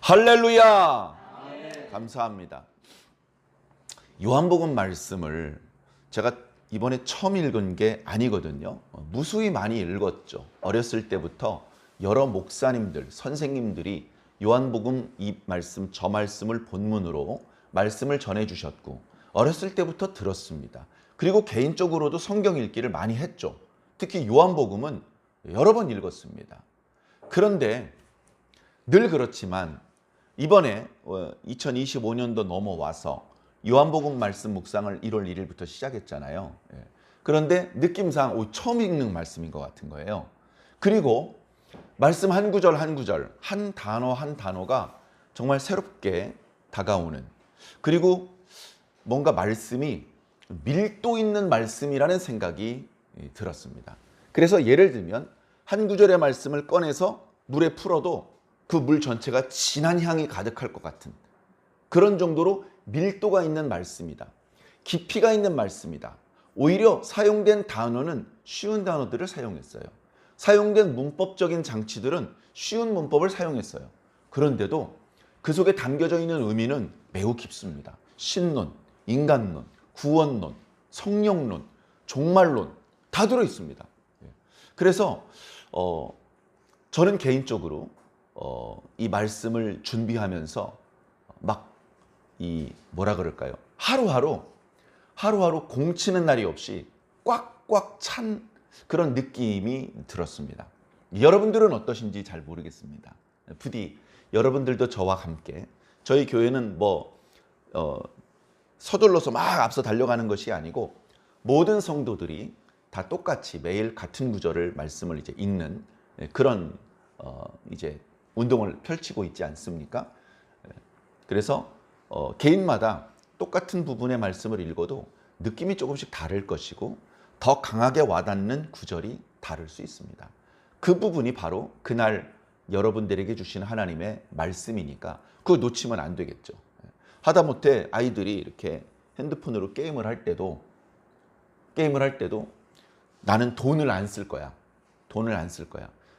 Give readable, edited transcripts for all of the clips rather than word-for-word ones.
할렐루야! 감사합니다. 요한복음 말씀을 제가 이번에 처음 읽은 게 아니거든요. 무수히 많이 읽었죠. 어렸을 때부터 여러 목사님들, 선생님들이 요한복음 이 말씀, 저 말씀을 본문으로 말씀을 전해주셨고 어렸을 때부터 들었습니다. 그리고 개인적으로도 성경 읽기를 많이 했죠. 특히 요한복음은 여러 번 읽었습니다. 그런데 늘 그렇지만 이번에 2025년도 넘어와서 요한복음 말씀 묵상을 1월 1일부터 시작했잖아요. 그런데 느낌상 처음 읽는 말씀인 것 같은 거예요. 그리고 말씀 한 구절 한 구절, 한 단어 한 단어가 정말 새롭게 다가오는, 그리고 뭔가 말씀이 밀도 있는 말씀이라는 생각이 들었습니다. 그래서 예를 들면 한 구절의 말씀을 꺼내서 물에 풀어도 그 물 전체가 진한 향이 가득할 것 같은 그런 정도로 밀도가 있는 말씀이다. 깊이가 있는 말씀이다. 오히려 사용된 단어는 쉬운 단어들을 사용했어요. 사용된 문법적인 장치들은 쉬운 문법을 사용했어요. 그런데도 그 속에 담겨져 있는 의미는 매우 깊습니다. 신론, 인간론, 구원론, 성령론, 종말론 다 들어있습니다. 그래서 저는 개인적으로 이 말씀을 준비하면서 막 뭐라 그럴까요? 하루하루 공치는 날이 없이 꽉꽉 찬 그런 느낌이 들었습니다. 여러분들은 어떠신지 잘 모르겠습니다. 부디 여러분들도 저와 함께, 저희 교회는 서둘러서 막 앞서 달려가는 것이 아니고 모든 성도들이 다 똑같이 매일 같은 구절을 말씀을 이제 읽는 그런 이제 운동을 펼치고 있지 않습니까? 그래서 개인마다 똑같은 부분의 말씀을 읽어도 느낌이 조금씩 다를 것이고 더 강하게 와닿는 구절이 다를 수 있습니다. 그 부분이 바로 그날 여러분들에게 주신 하나님의 말씀이니까 그거 놓치면 안 되겠죠. 하다못해 아이들이 이렇게 핸드폰으로 게임을 할 때도 나는 돈을 안 쓸 거야.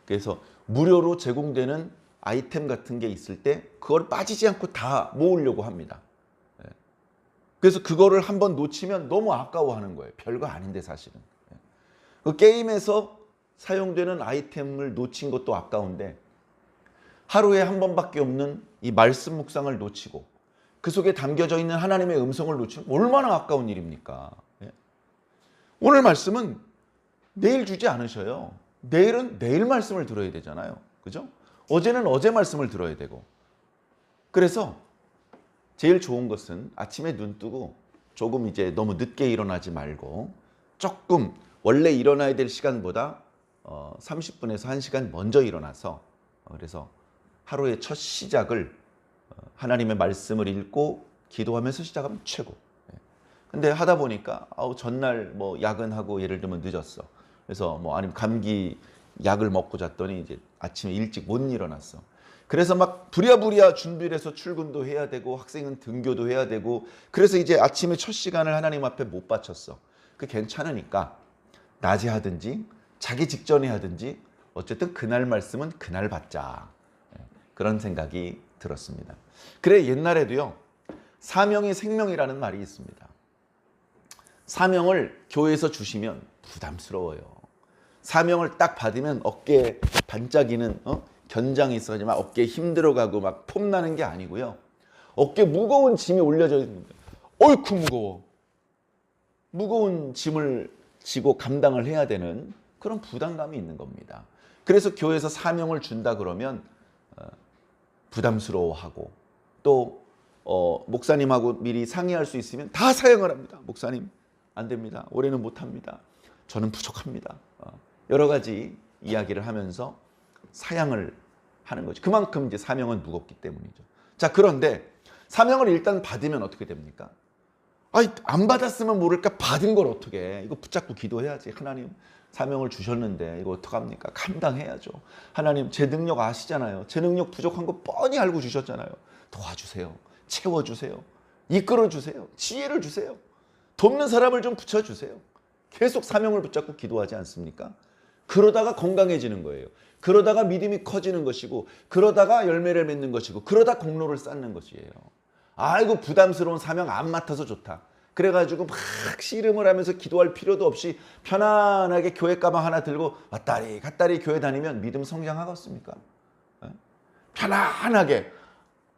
그래서 무료로 제공되는 아이템 같은 게 있을 때 그걸 빠지지 않고 다 모으려고 합니다. 그래서 그거를 한번 놓치면 너무 아까워하는 거예요. 별거 아닌데 사실은. 그 게임에서 사용되는 아이템을 놓친 것도 아까운데 하루에 한 번밖에 없는 이 말씀 묵상을 놓치고 그 속에 담겨져 있는 하나님의 음성을 놓치면 얼마나 아까운 일입니까? 오늘 말씀은 내일 주지 않으셔요. 내일은 내일 말씀을 들어야 되잖아요. 그죠? 어제는 어제 말씀을 들어야 되고. 그래서 제일 좋은 것은 아침에 눈 뜨고 조금 이제 너무 늦게 일어나지 말고 조금 원래 일어나야 될 시간보다 30분에서 1시간 먼저 일어나서 그래서 하루의 첫 시작을 하나님의 말씀을 읽고 기도하면서 시작하면 최고. 근데 하다 보니까 전날 야근하고 예를 들면 늦었어. 그래서 아니면 감기 약을 먹고 잤더니 이제 아침에 일찍 못 일어났어. 그래서 막 부랴부랴 준비를 해서 출근도 해야 되고 학생은 등교도 해야 되고 그래서 이제 아침에 첫 시간을 하나님 앞에 못 바쳤어. 그 괜찮으니까 낮에 하든지 자기 직전에 하든지 어쨌든 그날 말씀은 그날 받자. 그런 생각이 들었습니다. 그래 옛날에도요. 사명이 생명이라는 말이 있습니다. 사명을 교회에서 주시면 부담스러워요. 사명을 딱 받으면 어깨에 반짝이는 견장이 있어가지고 막 어깨에 힘들어가고 막 폼나는 게 아니고요. 어깨에 무거운 짐이 올려져 있는데 어이쿠 무거워. 무거운 짐을 지고 감당을 해야 되는 그런 부담감이 있는 겁니다. 그래서 교회에서 사명을 준다 그러면 부담스러워하고 또 목사님하고 미리 상의할 수 있으면 다 사양을 합니다. 목사님 안 됩니다. 올해는 못합니다. 저는 부족합니다. 여러 가지 이야기를 하면서 사양을 하는 거죠. 그만큼 이제 사명은 무겁기 때문이죠. 자, 그런데 사명을 일단 받으면 어떻게 됩니까? 안 받았으면 모를까 받은 걸 어떻게 해? 이거 붙잡고 기도해야지. 하나님 사명을 주셨는데 이거 어떡합니까? 감당해야죠. 하나님 제 능력 아시잖아요. 제 능력 부족한 거 뻔히 알고 주셨잖아요. 도와주세요. 채워주세요. 이끌어주세요. 지혜를 주세요. 돕는 사람을 좀 붙여주세요. 계속 사명을 붙잡고 기도하지 않습니까? 그러다가 건강해지는 거예요. 그러다가 믿음이 커지는 것이고 그러다가 열매를 맺는 것이고 그러다 공로를 쌓는 것이에요. 아이고 부담스러운 사명 안 맡아서 좋다. 그래가지고 막 씨름을 하면서 기도할 필요도 없이 편안하게 교회 가방 하나 들고 왔다리 갔다리 교회 다니면 믿음 성장하겠습니까? 편안하게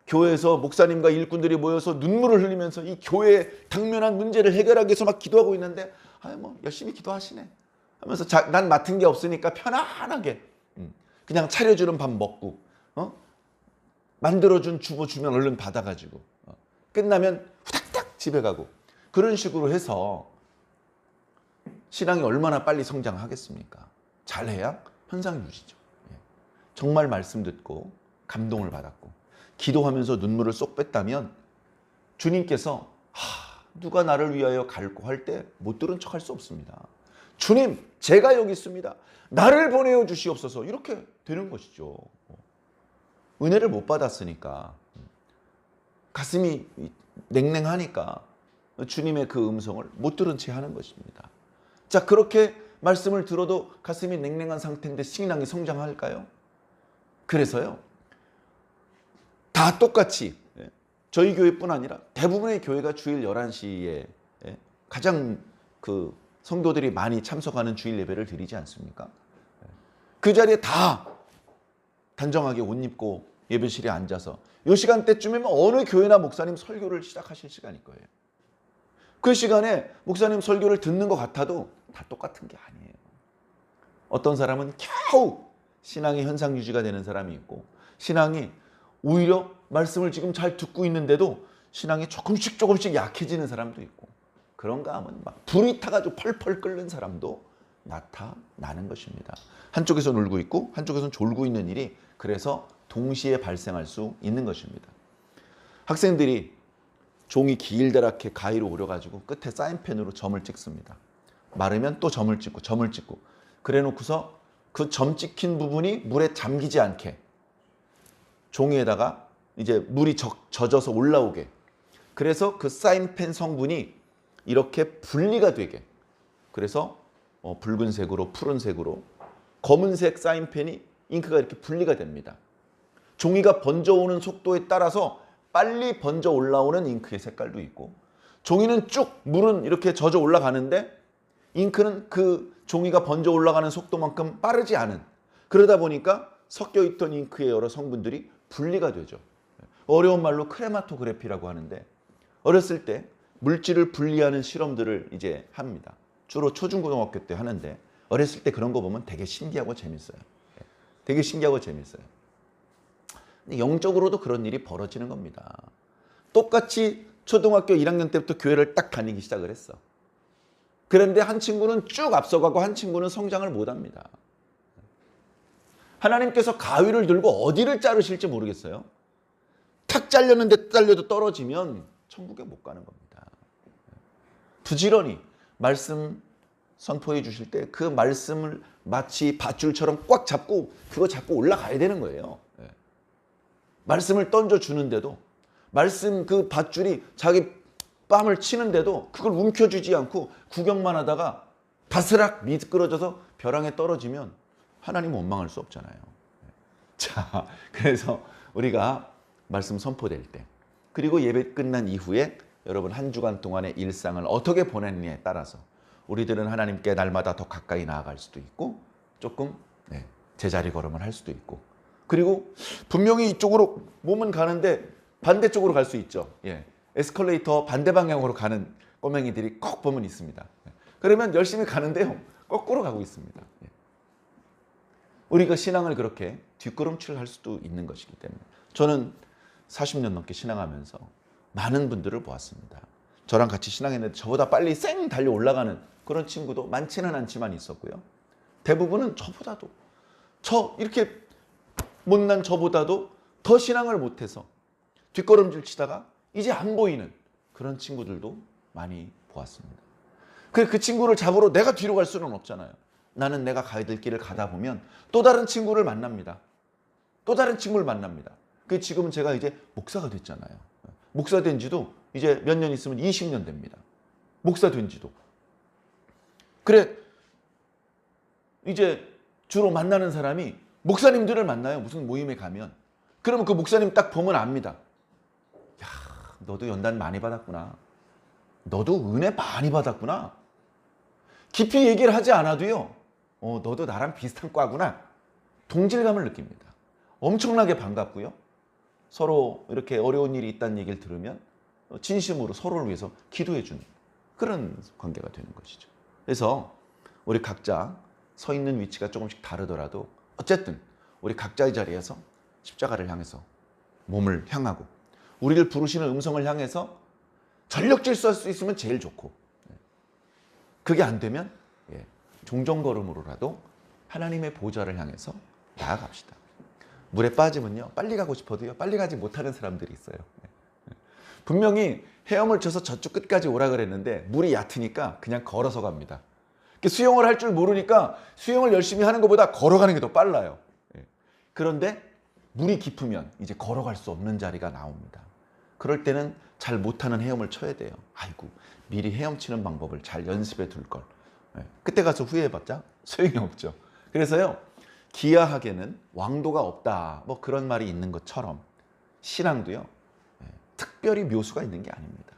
교회에서 목사님과 일꾼들이 모여서 눈물을 흘리면서 이 교회의 당면한 문제를 해결하기 위해서 막 기도하고 있는데 뭐 열심히 기도하시네 하면서 난 맡은 게 없으니까 편안하게 그냥 차려주는 밥 먹고 만들어준 주보 주면 얼른 받아가지고 끝나면 후닥닥 집에 가고 그런 식으로 해서 신앙이 얼마나 빨리 성장하겠습니까? 잘해야 현상 유지죠. 정말 말씀 듣고 감동을 받았고 기도하면서 눈물을 쏙 뺐다면 주님께서 누가 나를 위하여 갈고 할 때 못 들은 척할 수 없습니다. 주님 제가 여기 있습니다. 나를 보내어 주시옵소서 이렇게 되는 것이죠. 은혜를 못 받았으니까 가슴이 냉랭하니까 주님의 그 음성을 못 들은 채 하는 것입니다. 자, 그렇게 말씀을 들어도 가슴이 냉랭한 상태인데 신앙이 성장할까요? 그래서요. 다 똑같이 저희 교회뿐 아니라 대부분의 교회가 주일 11시에 가장 그 성도들이 많이 참석하는 주일 예배를 드리지 않습니까? 그 자리에 다 단정하게 옷 입고 예배실에 앉아서 이 시간대쯤이면 어느 교회나 목사님 설교를 시작하실 시간일 거예요. 그 시간에 목사님 설교를 듣는 것 같아도 다 똑같은 게 아니에요. 어떤 사람은 겨우 신앙의 현상 유지가 되는 사람이 있고 신앙이 오히려 말씀을 지금 잘 듣고 있는데도 신앙이 조금씩 약해지는 사람도 있고 그런가 하면 막 불이 타가지고 펄펄 끓는 사람도 나타나는 것입니다. 한쪽에서 놀고 있고 한쪽에서는 졸고 있는 일이 그래서 동시에 발생할 수 있는 것입니다. 학생들이 종이 길다랗게 가위로 오려가지고 끝에 사인펜으로 점을 찍습니다. 마르면 또 점을 찍고 그래 놓고서 그 점 찍힌 부분이 물에 잠기지 않게 종이에다가 이제 물이 젖어서 올라오게 그래서 그 사인펜 성분이 이렇게 분리가 되게 그래서 붉은색으로 푸른색으로 검은색 사인펜이 잉크가 이렇게 분리가 됩니다. 종이가 번져오는 속도에 따라서 빨리 번져 올라오는 잉크의 색깔도 있고 종이는 쭉 물은 이렇게 젖어 올라가는데 잉크는 그 종이가 번져 올라가는 속도만큼 빠르지 않은 그러다 보니까 섞여 있던 잉크의 여러 성분들이 분리가 되죠. 어려운 말로 크레마토그래피라고 하는데 어렸을 때 물질을 분리하는 실험들을 이제 합니다. 주로 초중고등학교 때 하는데 어렸을 때 그런 거 보면 되게 신기하고 재밌어요. 되게 신기하고 재밌어요. 근데 영적으로도 그런 일이 벌어지는 겁니다. 똑같이 초등학교 1학년 때부터 교회를 딱 다니기 시작을 했어. 그런데 한 친구는 쭉 앞서가고 한 친구는 성장을 못합니다. 하나님께서 가위를 들고 어디를 자르실지 모르겠어요. 탁 잘렸는데 잘려도 떨어지면 천국에 못 가는 겁니다. 부지런히 말씀 선포해 주실 때 그 말씀을 마치 밧줄처럼 꽉 잡고 그거 잡고 올라가야 되는 거예요. 말씀을 던져주는데도 말씀 그 밧줄이 자기 뺨을 치는데도 그걸 움켜쥐지 않고 구경만 하다가 바스락 미끄러져서 벼랑에 떨어지면 하나님 원망할 수 없잖아요. 자, 그래서 우리가 말씀 선포될 때 그리고 예배 끝난 이후에 여러분 한 주간 동안의 일상을 어떻게 보냈느냐에 따라서 우리들은 하나님께 날마다 더 가까이 나아갈 수도 있고 조금 제자리 걸음을 할 수도 있고 그리고 분명히 이쪽으로 몸은 가는데 반대쪽으로 갈 수 있죠. 에스컬레이터 반대 방향으로 가는 꼬맹이들이 꼭 보면 있습니다. 그러면 열심히 가는데요. 거꾸로 가고 있습니다. 우리가 신앙을 그렇게 뒷걸음질을 할 수도 있는 것이기 때문에 저는 40년 넘게 신앙하면서 많은 분들을 보았습니다. 저랑 같이 신앙했는데 저보다 빨리 쌩 달려 올라가는 그런 친구도 많지는 않지만 있었고요. 대부분은 저보다도 이렇게 못난 저보다도 더 신앙을 못해서 뒷걸음질 치다가 이제 안 보이는 그런 친구들도 많이 보았습니다. 그 친구를 잡으러 내가 뒤로 갈 수는 없잖아요. 나는 내가 가야 될 길을 가다 보면 또 다른 친구를 만납니다. 또 다른 친구를 만납니다. 지금은 제가 이제 목사가 됐잖아요. 목사 된 지도 이제 몇 년 있으면 20년 됩니다. 목사 된 지도. 그래 이제 주로 만나는 사람이 목사님들을 만나요. 무슨 모임에 가면. 그러면 그 목사님 딱 보면 압니다. 야, 너도 연단 많이 받았구나. 너도 은혜 많이 받았구나. 깊이 얘기를 하지 않아도요. 너도 나랑 비슷한 과구나. 동질감을 느낍니다. 엄청나게 반갑고요. 서로 이렇게 어려운 일이 있다는 얘기를 들으면 진심으로 서로를 위해서 기도해 주는 그런 관계가 되는 것이죠. 그래서 우리 각자 서 있는 위치가 조금씩 다르더라도 어쨌든 우리 각자의 자리에서 십자가를 향해서 몸을 향하고 우리를 부르시는 음성을 향해서 전력 질주할 수 있으면 제일 좋고, 그게 안 되면 종종 걸음으로라도 하나님의 보좌를 향해서 나아갑시다. 물에 빠지면요, 빨리 가고 싶어도요, 빨리 가지 못하는 사람들이 있어요. 분명히 헤엄을 쳐서 저쪽 끝까지 오라 그랬는데 물이 얕으니까 그냥 걸어서 갑니다. 수영을 할 줄 모르니까 수영을 열심히 하는 것보다 걸어가는 게 더 빨라요. 그런데 물이 깊으면 이제 걸어갈 수 없는 자리가 나옵니다. 그럴 때는 잘 못하는 헤엄을 쳐야 돼요. 아이고, 미리 헤엄치는 방법을 잘 연습해 둘 걸. 그때 가서 후회해봤자 소용이 없죠. 그래서요, 기이하게는 왕도가 없다, 뭐 그런 말이 있는 것처럼 신앙도요, 특별히 묘수가 있는 게 아닙니다.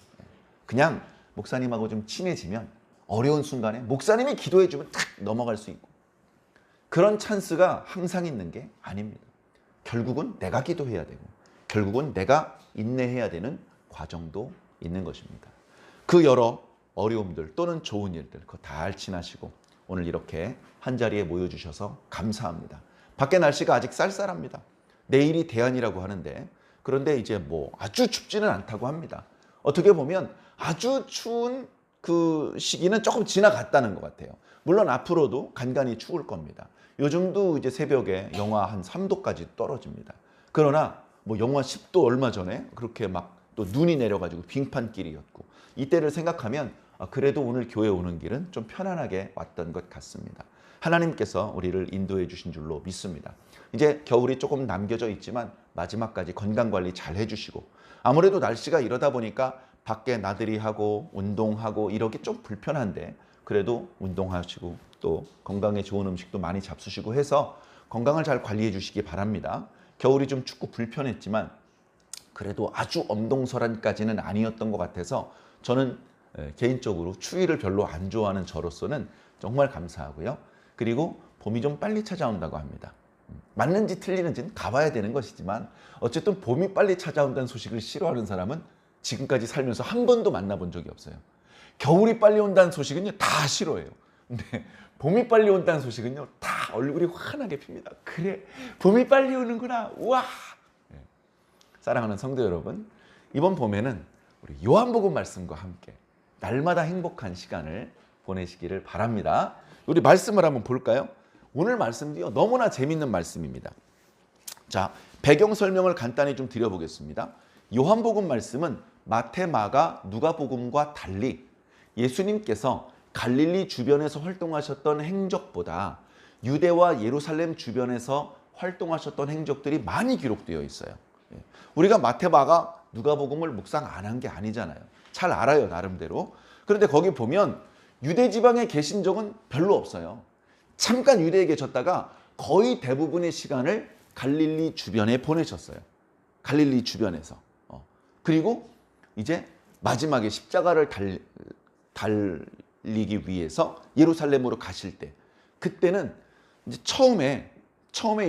그냥 목사님하고 좀 친해지면 어려운 순간에 목사님이 기도해주면 탁 넘어갈 수 있고, 그런 찬스가 항상 있는 게 아닙니다. 결국은 내가 기도해야 되고, 결국은 내가 인내해야 되는 과정도 있는 것입니다. 그 여러 어려움들 또는 좋은 일들 그거 다 지나시고 오늘 이렇게 한자리에 모여주셔서 감사합니다. 밖에 날씨가 아직 쌀쌀합니다. 내일이 대안이라고 하는데, 그런데 이제 뭐 아주 춥지는 않다고 합니다. 어떻게 보면 아주 추운 그 시기는 조금 지나갔다는 것 같아요. 물론 앞으로도 간간히 추울 겁니다. 요즘도 이제 새벽에 영하 한 3도까지 떨어집니다. 그러나 뭐 영하 10도 얼마 전에 그렇게 막 또 눈이 내려가지고 빙판길이었고, 이때를 생각하면 그래도 오늘 교회 오는 길은 좀 편안하게 왔던 것 같습니다. 하나님께서 우리를 인도해 주신 줄로 믿습니다. 이제 겨울이 조금 남겨져 있지만 마지막까지 건강관리 잘 해주시고, 아무래도 날씨가 이러다 보니까 밖에 나들이 하고 운동하고 이러기 좀 불편한데, 그래도 운동하시고 또 건강에 좋은 음식도 많이 잡수시고 해서 건강을 잘 관리해 주시기 바랍니다. 겨울이 좀 춥고 불편했지만 그래도 아주 엄동설한까지는 아니었던 것 같아서 저는 개인적으로 추위를 별로 안 좋아하는 저로서는 정말 감사하고요. 그리고 봄이 좀 빨리 찾아온다고 합니다. 맞는지 틀리는지는 가봐야 되는 것이지만 어쨌든 봄이 빨리 찾아온다는 소식을 싫어하는 사람은 지금까지 살면서 한 번도 만나본 적이 없어요. 겨울이 빨리 온다는 소식은요, 다 싫어해요. 근데 봄이 빨리 온다는 소식은요, 다 얼굴이 환하게 핍니다. 그래, 봄이 빨리 오는구나. 우와. 사랑하는 성도 여러분, 이번 봄에는 우리 요한복음 말씀과 함께 날마다 행복한 시간을 보내시기를 바랍니다. 우리 말씀을 한번 볼까요? 오늘 말씀도요, 너무나 재밌는 말씀입니다. 자, 배경 설명을 간단히 좀 드려보겠습니다. 요한복음 말씀은 마태, 마가, 누가복음과 달리 예수님께서 갈릴리 주변에서 활동하셨던 행적보다 유대와 예루살렘 주변에서 활동하셨던 행적들이 많이 기록되어 있어요. 우리가 마태, 마가, 누가복음을 묵상 안 한 게 아니잖아요. 잘 알아요, 나름대로. 그런데 거기 보면 유대 지방에 계신 적은 별로 없어요. 잠깐 유대에 계셨다가 거의 대부분의 시간을 갈릴리 주변에 보내셨어요. 갈릴리 주변에서. 그리고 이제 마지막에 십자가를 달리기 위해서 예루살렘으로 가실 때, 그때는 이제 처음에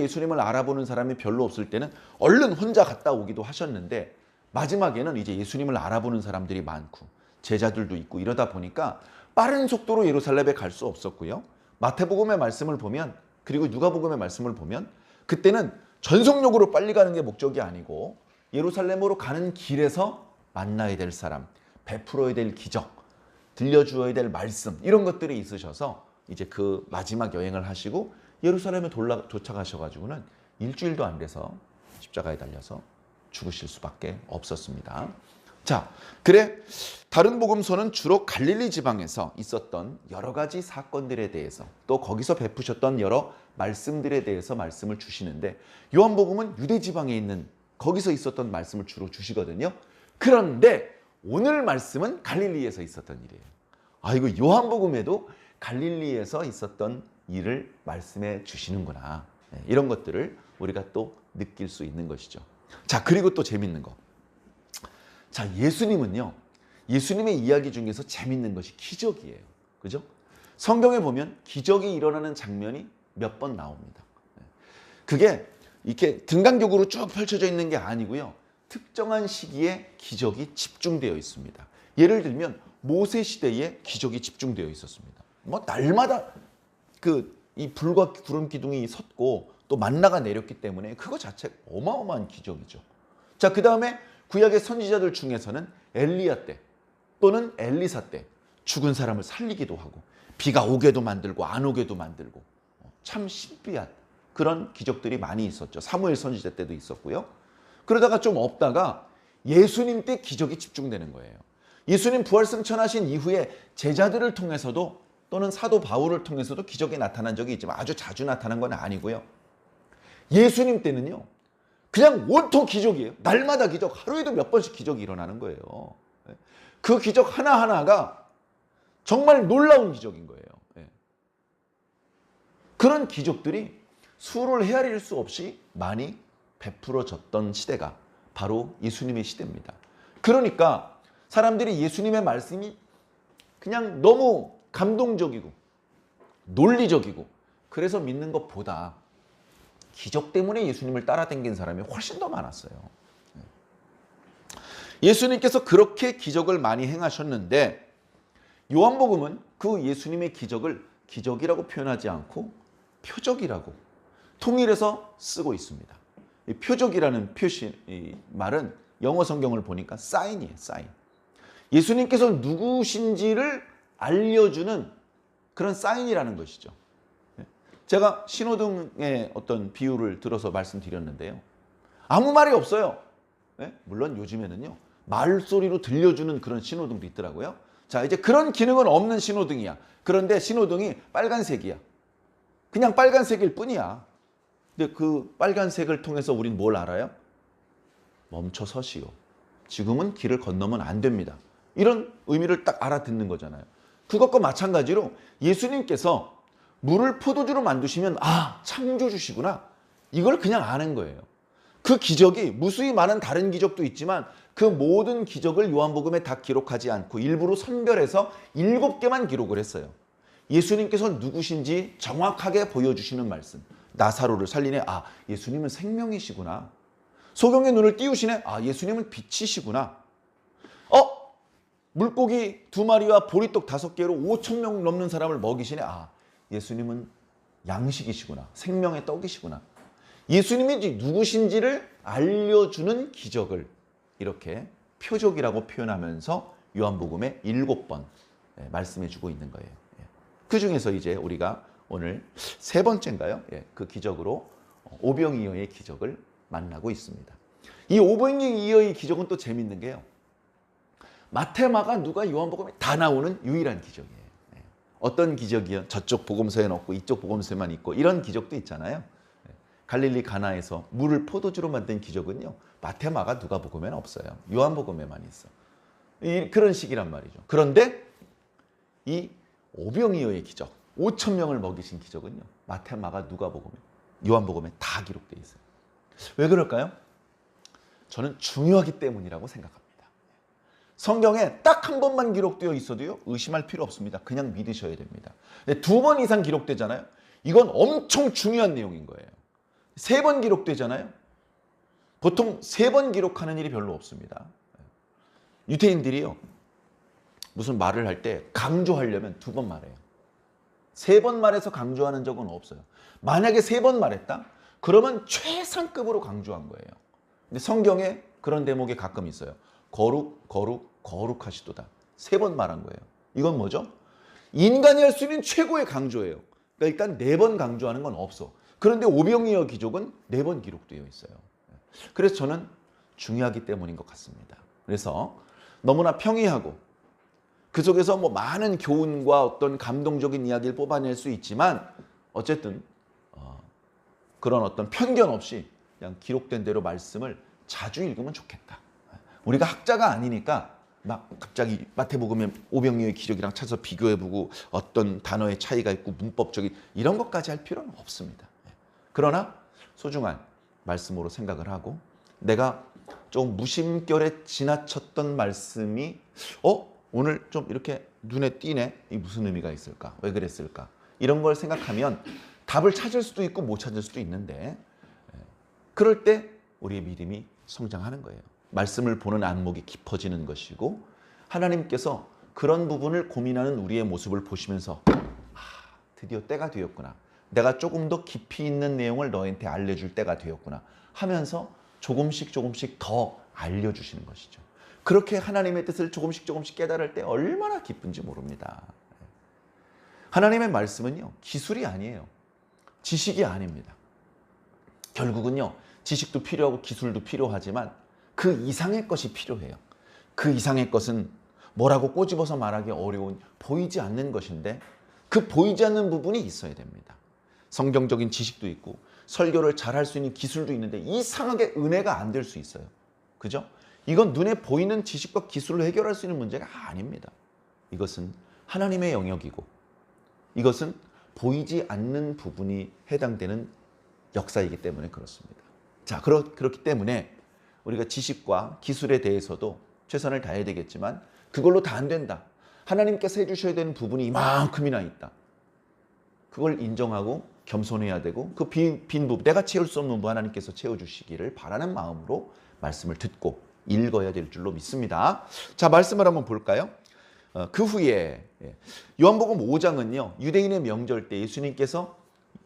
예수님을 알아보는 사람이 별로 없을 때는 얼른 혼자 갔다 오기도 하셨는데, 마지막에는 이제 예수님을 알아보는 사람들이 많고 제자들도 있고 이러다 보니까 빠른 속도로 예루살렘에 갈 수 없었고요. 마태복음의 말씀을 보면, 그리고 누가복음의 말씀을 보면 그때는 전속력으로 빨리 가는 게 목적이 아니고 예루살렘으로 가는 길에서 만나야 될 사람, 베풀어야 될 기적, 들려주어야 될 말씀, 이런 것들이 있으셔서 이제 그 마지막 여행을 하시고 예루살렘에 도착하셔가지고는 일주일도 안 돼서 십자가에 달려서 죽으실 수밖에 없었습니다. 자, 그래 다른 복음서는 주로 갈릴리 지방에서 있었던 여러 가지 사건들에 대해서, 또 거기서 베푸셨던 여러 말씀들에 대해서 말씀을 주시는데, 요한복음은 유대 지방에 있는 거기서 있었던 말씀을 주로 주시거든요. 그런데 오늘 말씀은 갈릴리에서 있었던 일이에요. 이거 요한복음에도 갈릴리에서 있었던 일을 말씀해 주시는구나. 이런 것들을 우리가 또 느낄 수 있는 것이죠. 자, 그리고 또 재밌는 거. 자, 예수님은요, 예수님의 이야기 중에서 재밌는 것이 기적이에요. 그죠? 성경에 보면 기적이 일어나는 장면이 몇 번 나옵니다. 그게 이렇게 등간격으로 쭉 펼쳐져 있는 게 아니고요. 특정한 시기에 기적이 집중되어 있습니다. 예를 들면 모세 시대에 기적이 집중되어 있었습니다. 뭐 날마다 이 불과 구름 기둥이 섰고 또 만나가 내렸기 때문에 그거 자체가 어마어마한 기적이죠. 자, 그 다음에 구약의 선지자들 중에서는 엘리야 때 또는 엘리사 때 죽은 사람을 살리기도 하고 비가 오게도 만들고 안 오게도 만들고 참 신비한 그런 기적들이 많이 있었죠. 사무엘 선지자 때도 있었고요. 그러다가 좀 없다가 예수님 때 기적이 집중되는 거예요. 예수님 부활승천하신 이후에 제자들을 통해서도 또는 사도 바울을 통해서도 기적이 나타난 적이 있지만 아주 자주 나타난 건 아니고요. 예수님 때는요. 그냥 온통 기적이에요. 날마다 기적, 하루에도 몇 번씩 기적이 일어나는 거예요. 그 기적 하나하나가 정말 놀라운 기적인 거예요. 그런 기적들이 수를 헤아릴 수 없이 많이 베풀어졌던 시대가 바로 예수님의 시대입니다. 그러니까 사람들이 예수님의 말씀이 그냥 너무 감동적이고 논리적이고 그래서 믿는 것보다 기적 때문에 예수님을 따라다닌 사람이 훨씬 더 많았어요. 예수님께서 그렇게 기적을 많이 행하셨는데 요한복음은 그 예수님의 기적을 기적이라고 표현하지 않고 표적이라고 통일해서 쓰고 있습니다. 이 표적이라는 이 말은 영어 성경을 보니까 사인이에요. 사인. 예수님께서 누구신지를 알려주는 그런 사인이라는 것이죠. 제가 신호등의 어떤 비유를 들어서 말씀드렸는데요. 아무 말이 없어요. 물론 요즘에는요. 말소리로 들려주는 그런 신호등도 있더라고요. 자, 이제 그런 기능은 없는 신호등이야. 그런데 신호등이 빨간색이야. 그냥 빨간색일 뿐이야. 근데 그 빨간색을 통해서 우린 뭘 알아요? 멈춰 서시오. 지금은 길을 건너면 안 됩니다. 이런 의미를 딱 알아듣는 거잖아요. 그것과 마찬가지로 예수님께서 물을 포도주로 만드시면 창조주시구나. 이걸 그냥 아는 거예요. 그 기적이 무수히 많은 다른 기적도 있지만 그 모든 기적을 요한복음에 다 기록하지 않고 일부러 선별해서 7개만 기록을 했어요. 예수님께서 누구신지 정확하게 보여주시는 말씀. 나사로를 살리네. 예수님은 생명이시구나. 소경의 눈을 띄우시네. 예수님은 빛이시구나. 물고기 2마리와 보리떡 5개로 5,000명 넘는 사람을 먹이시네. 예수님은 양식이시구나. 생명의 떡이시구나. 예수님이 누구신지를 알려주는 기적을 이렇게 표적이라고 표현하면서 요한복음에 7번 말씀해주고 있는 거예요. 그 중에서 이제 우리가 오늘 3번째인가요? 그 기적으로 오병이어의 기적을 만나고 있습니다. 이 오병이어의 기적은 또 재밌는 게요. 마태, 마가, 누가, 요한복음에 다 나오는 유일한 기적이에요. 어떤 기적이요? 저쪽 복음서에는 없고 이쪽 복음서에만 있고 이런 기적도 있잖아요. 갈릴리 가나에서 물을 포도주로 만든 기적은요. 마태, 마가, 누가복음에는 없어요. 요한복음에만 있어. 그런 식이란 말이죠. 그런데 이 오병이어의 기적, 5,000명을 먹이신 기적은요. 마태, 마가, 누가복음에, 요한복음에 다 기록되어 있어요. 왜 그럴까요? 저는 중요하기 때문이라고 생각합니다. 성경에 딱 한 번만 기록되어 있어도요. 의심할 필요 없습니다. 그냥 믿으셔야 됩니다. 2번 이상 기록되잖아요. 이건 엄청 중요한 내용인 거예요. 3번 기록되잖아요. 보통 3번 기록하는 일이 별로 없습니다. 유태인들이요. 무슨 말을 할 때 강조하려면 2번 말해요. 3번 말해서 강조하는 적은 없어요. 만약에 3번 말했다? 그러면 최상급으로 강조한 거예요. 근데 성경에 그런 대목이 가끔 있어요. 거룩, 거룩, 거룩하시도다. 3번 말한 거예요. 이건 뭐죠? 인간이 할 수 있는 최고의 강조예요. 그러니까 일단 4번 강조하는 건 없어. 그런데 오병이어 기적은 4번 기록되어 있어요. 그래서 저는 중요하기 때문인 것 같습니다. 그래서 너무나 평이하고 그 속에서 많은 교훈과 어떤 감동적인 이야기를 뽑아낼 수 있지만 어쨌든 그런 어떤 편견 없이 그냥 기록된 대로 말씀을 자주 읽으면 좋겠다. 우리가 학자가 아니니까 막 갑자기 마태복음의 오병이어의 기적이랑 찾아서 비교해보고 어떤 단어의 차이가 있고 문법적인 이런 것까지 할 필요는 없습니다. 그러나 소중한 말씀으로 생각을 하고 내가 좀 무심결에 지나쳤던 말씀이 오늘 좀 이렇게 눈에 띄네. 이 무슨 의미가 있을까? 왜 그랬을까? 이런 걸 생각하면 답을 찾을 수도 있고 못 찾을 수도 있는데 그럴 때 우리의 믿음이 성장하는 거예요. 말씀을 보는 안목이 깊어지는 것이고 하나님께서 그런 부분을 고민하는 우리의 모습을 보시면서 드디어 때가 되었구나. 내가 조금 더 깊이 있는 내용을 너한테 알려줄 때가 되었구나 하면서 조금씩 더 알려주시는 것이죠. 그렇게 하나님의 뜻을 조금씩 깨달을 때 얼마나 기쁜지 모릅니다. 하나님의 말씀은요, 기술이 아니에요. 지식이 아닙니다. 결국은요, 지식도 필요하고 기술도 필요하지만 그 이상의 것이 필요해요. 그 이상의 것은 뭐라고 꼬집어서 말하기 어려운 보이지 않는 것인데 그 보이지 않는 부분이 있어야 됩니다. 성경적인 지식도 있고 설교를 잘할 수 있는 기술도 있는데 이상하게 은혜가 안 될 수 있어요. 그죠? 이건 눈에 보이는 지식과 기술로 해결할 수 있는 문제가 아닙니다. 이것은 하나님의 영역이고 이것은 보이지 않는 부분이 해당되는 역사이기 때문에 그렇습니다. 자, 그렇기 때문에 우리가 지식과 기술에 대해서도 최선을 다해야 되겠지만 그걸로 다 안 된다. 하나님께서 해주셔야 되는 부분이 이만큼이나 있다. 그걸 인정하고 겸손해야 되고 그 빈 부분, 내가 채울 수 없는 부분 하나님께서 채워주시기를 바라는 마음으로 말씀을 듣고 읽어야 될 줄로 믿습니다. 자, 말씀을 한번 볼까요? 그 후에 요한복음 5장은요. 유대인의 명절 때 예수님께서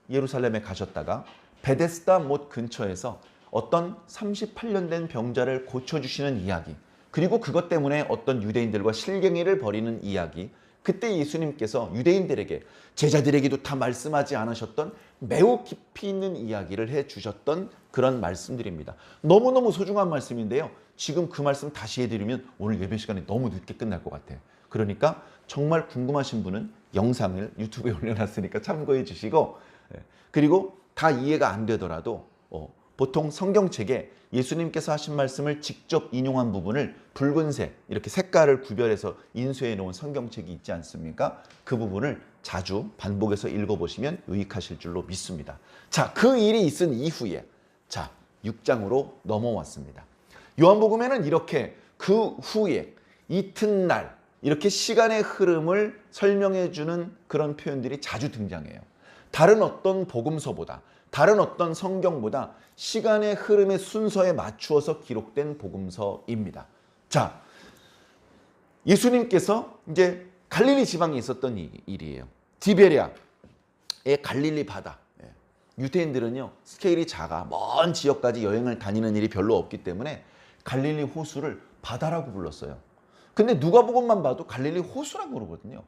예루살렘에 가셨다가 베데스다 못 근처에서 어떤 38년 된 병자를 고쳐주시는 이야기, 그리고 그것 때문에 어떤 유대인들과 실갱이를 벌이는 이야기, 그때 예수님께서 유대인들에게 제자들에게도 다 말씀하지 않으셨던 매우 깊이 있는 이야기를 해주셨던 그런 말씀들입니다. 너무너무 소중한 말씀인데요. 지금 그 말씀 다시 해드리면 오늘 예배 시간이 너무 늦게 끝날 것 같아요. 그러니까 정말 궁금하신 분은 영상을 유튜브에 올려놨으니까 참고해 주시고, 그리고 다 이해가 안 되더라도 보통 성경책에 예수님께서 하신 말씀을 직접 인용한 부분을 붉은색 이렇게 색깔을 구별해서 인쇄해 놓은 성경책이 있지 않습니까? 그 부분을 자주 반복해서 읽어보시면 유익하실 줄로 믿습니다. 자, 그 일이 있은 이후에 6장으로 넘어왔습니다. 요한복음에는 이렇게 그 후에 이튿날 이렇게 시간의 흐름을 설명해 주는 그런 표현들이 자주 등장해요. 다른 어떤 복음서보다, 다른 어떤 성경보다 시간의 흐름의 순서에 맞추어서 기록된 복음서입니다. 자, 예수님께서 이제 갈릴리 지방에 있었던 일이에요. 디베랴의 갈릴리 바다. 유대인들은요, 스케일이 작아 먼 지역까지 여행을 다니는 일이 별로 없기 때문에 갈릴리 호수를 바다라고 불렀어요. 근데 누가복음만 봐도 갈릴리 호수라고 그러거든요.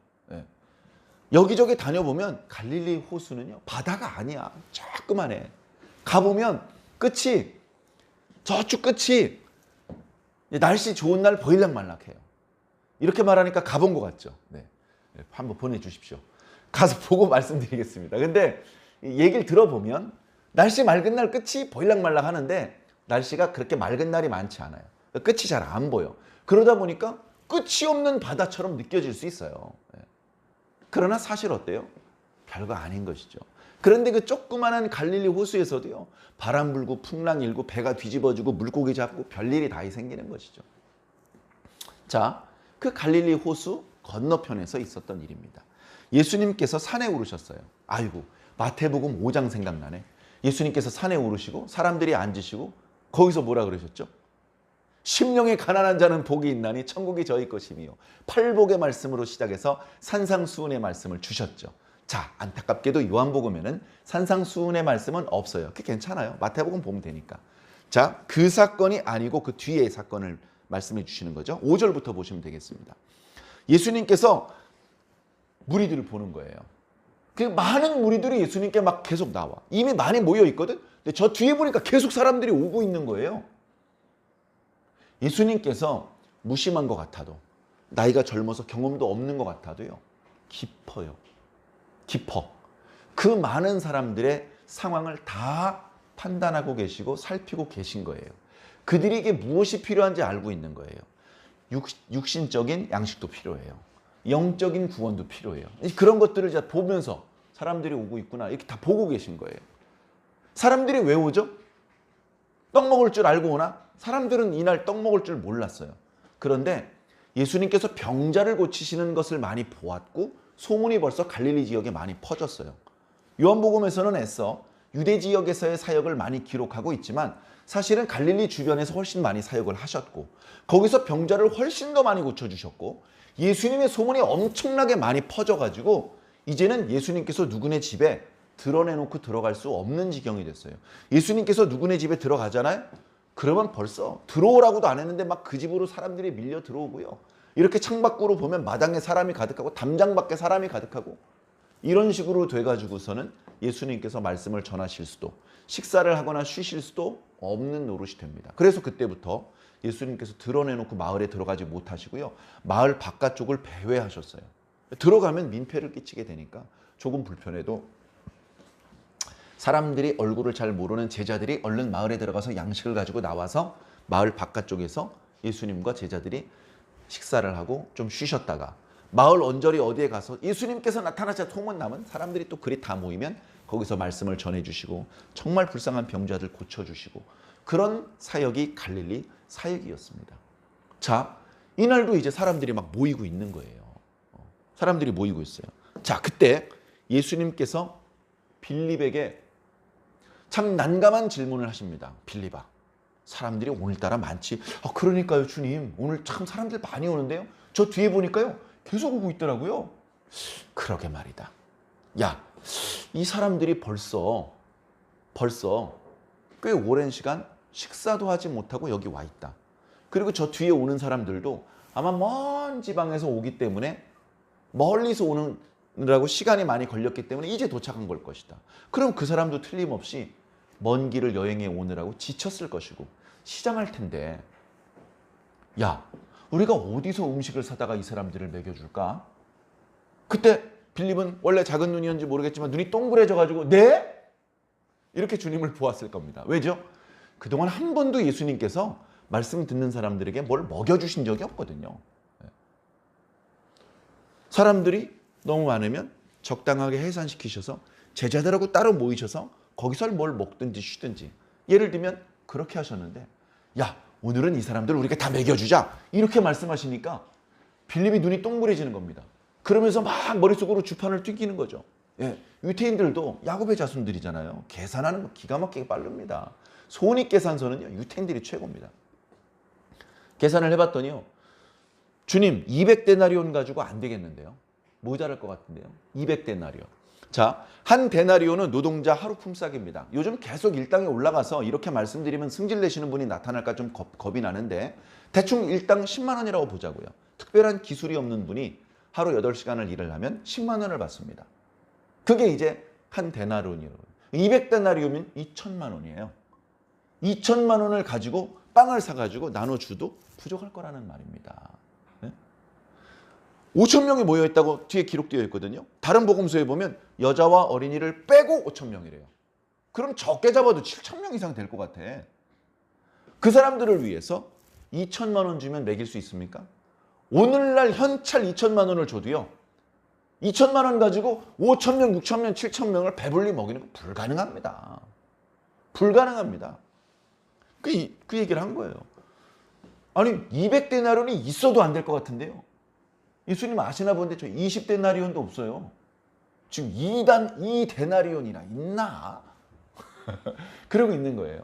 여기저기 다녀보면 갈릴리 호수는요, 바다가 아니야. 조그만해. 가보면 끝이, 저쪽 끝이 날씨 좋은 날 보일락말락해요. 이렇게 말하니까 가본 것 같죠? 네. 한번 보내주십시오. 가서 보고 말씀드리겠습니다. 근데 얘기를 들어보면 날씨 맑은 날 끝이 보일락말락 하는데 날씨가 그렇게 맑은 날이 많지 않아요. 끝이 잘 안 보여. 그러다 보니까 끝이 없는 바다처럼 느껴질 수 있어요. 그러나 사실 어때요? 별거 아닌 것이죠. 그런데 그 조그마한 갈릴리 호수에서도요, 바람 불고 풍랑 일고 배가 뒤집어지고 물고기 잡고 별일이 다 생기는 것이죠. 자, 그 갈릴리 호수 건너편에서 있었던 일입니다. 예수님께서 산에 오르셨어요. 아이고, 마태복음 5장 생각나네. 예수님께서 산에 오르시고 사람들이 앉으시고 거기서 뭐라 그러셨죠? 심령이 가난한 자는 복이 있나니 천국이 저희 것이며, 팔복의 말씀으로 시작해서 산상수훈의 말씀을 주셨죠. 자, 안타깝게도 요한복음에는 산상수훈의 말씀은 없어요. 그게 괜찮아요. 마태복음 보면 되니까. 자, 그 사건이 아니고 그 뒤의 사건을 말씀해 주시는 거죠. 5절부터 보시면 되겠습니다. 예수님께서 무리들을 보는 거예요. 그 많은 무리들이 예수님께 막 계속 나와. 이미 많이 모여 있거든. 근데 저 뒤에 보니까 계속 사람들이 오고 있는 거예요. 예수님께서 무심한 것 같아도, 나이가 젊어서 경험도 없는 것 같아도요, 깊어요. 깊어. 그 많은 사람들의 상황을 다 판단하고 계시고 살피고 계신 거예요. 그들에게 무엇이 필요한지 알고 있는 거예요. 육신적인 양식도 필요해요. 영적인 구원도 필요해요. 그런 것들을 보면서 사람들이 오고 있구나, 이렇게 다 보고 계신 거예요. 사람들이 왜 오죠? 떡 먹을 줄 알고 오나? 사람들은 이날 떡 먹을 줄 몰랐어요. 그런데 예수님께서 병자를 고치시는 것을 많이 보았고 소문이 벌써 갈릴리 지역에 많이 퍼졌어요. 요한복음에서는 애써 유대 지역에서의 사역을 많이 기록하고 있지만 사실은 갈릴리 주변에서 훨씬 많이 사역을 하셨고 거기서 병자를 훨씬 더 많이 고쳐주셨고 예수님의 소문이 엄청나게 많이 퍼져가지고 이제는 예수님께서 누구네 집에 드러내놓고 들어갈 수 없는 지경이 됐어요. 예수님께서 누구네 집에 들어가잖아요. 그러면 벌써 들어오라고도 안 했는데 막 그 집으로 사람들이 밀려 들어오고요. 이렇게 창밖으로 보면 마당에 사람이 가득하고 담장 밖에 사람이 가득하고 이런 식으로 돼가지고서는 예수님께서 말씀을 전하실 수도 식사를 하거나 쉬실 수도 없는 노릇이 됩니다. 그래서 그때부터 예수님께서 드러내놓고 마을에 들어가지 못하시고요. 마을 바깥쪽을 배회하셨어요. 들어가면 민폐를 끼치게 되니까 조금 불편해도 사람들이 얼굴을 잘 모르는 제자들이 얼른 마을에 들어가서 양식을 가지고 나와서 마을 바깥쪽에서 예수님과 제자들이 식사를 하고 좀 쉬셨다가 마을 언저리 어디에 가서 예수님께서 나타나자 소문나면 사람들이 또 그리 다 모이면 거기서 말씀을 전해주시고 정말 불쌍한 병자들 고쳐주시고 그런 사역이 갈릴리 사역이었습니다. 자, 이날도 이제 사람들이 막 모이고 있는 거예요. 사람들이 모이고 있어요. 자, 그때 예수님께서 빌립에게 참 난감한 질문을 하십니다. 빌립아, 사람들이 오늘따라 많지. 그러니까요 주님, 오늘 참 사람들 많이 오는데요. 저 뒤에 보니까요 계속 오고 있더라고요. 그러게 말이다. 야, 이 사람들이 벌써 꽤 오랜 시간 식사도 하지 못하고 여기 와 있다. 그리고 저 뒤에 오는 사람들도 아마 먼 지방에서 오기 때문에 멀리서 오느라고 시간이 많이 걸렸기 때문에 이제 도착한 걸 것이다. 그럼 그 사람도 틀림없이 먼 길을 여행해 오느라고 지쳤을 것이고 시장할 텐데, 야, 우리가 어디서 음식을 사다가 이 사람들을 먹여줄까? 그때 빌립은 원래 작은 눈이었는지 모르겠지만 눈이 동그래져가지고 네? 이렇게 주님을 보았을 겁니다. 왜죠? 그동안 한 번도 예수님께서 말씀 듣는 사람들에게 뭘 먹여주신 적이 없거든요. 사람들이 너무 많으면 적당하게 해산시키셔서 제자들하고 따로 모이셔서 거기서 뭘 먹든지 쉬든지, 예를 들면 그렇게 하셨는데, 야, 오늘은 이 사람들 우리가 다 먹여주자 이렇게 말씀하시니까 빌립이 눈이 동그래지는 겁니다. 그러면서 막 머릿속으로 주판을 튀기는 거죠. 예, 유태인들도 야곱의 자손들이잖아요. 계산하는 거 기가 막히게 빠릅니다. 손익계산서는요 유태인들이 최고입니다. 계산을 해봤더니요, 주님 200데나리온 가지고 안 되겠는데요. 모자랄 것 같은데요. 200데나리온. 자, 한 데나리온은 노동자 하루 품삯입니다. 요즘 계속 일당이 올라가서 이렇게 말씀드리면 승질 내시는 분이 나타날까 좀 겁이 나는데 대충 일당 10만 원이라고 보자고요. 특별한 기술이 없는 분이 하루 8시간을 일을 하면 10만 원을 받습니다. 그게 이제 한 데나리온이에요. 200데나리온이면 2천만 원이에요. 2천만 원을 가지고 빵을 사가지고 나눠줘도 부족할 거라는 말입니다. 5천 명이 모여있다고 뒤에 기록되어 있거든요. 다른 복음서에 보면 여자와 어린이를 빼고 5천 명이래요. 그럼 적게 잡아도 7천 명 이상 될 것 같아. 그 사람들을 위해서 2천만 원 주면 먹일 수 있습니까? 오늘날 현찰 2천만 원을 줘도요, 2천만 원 가지고 5천 명, 6천 명, 7천 명을 배불리 먹이는 거 불가능합니다. 불가능합니다. 그 얘기를 한 거예요. 아니 200데나리온이 있어도 안 될 것 같은데요. 예수님 아시나 본데 저 20데나리온도 없어요. 지금 2데나리온이나 있나? 그러고 있는 거예요.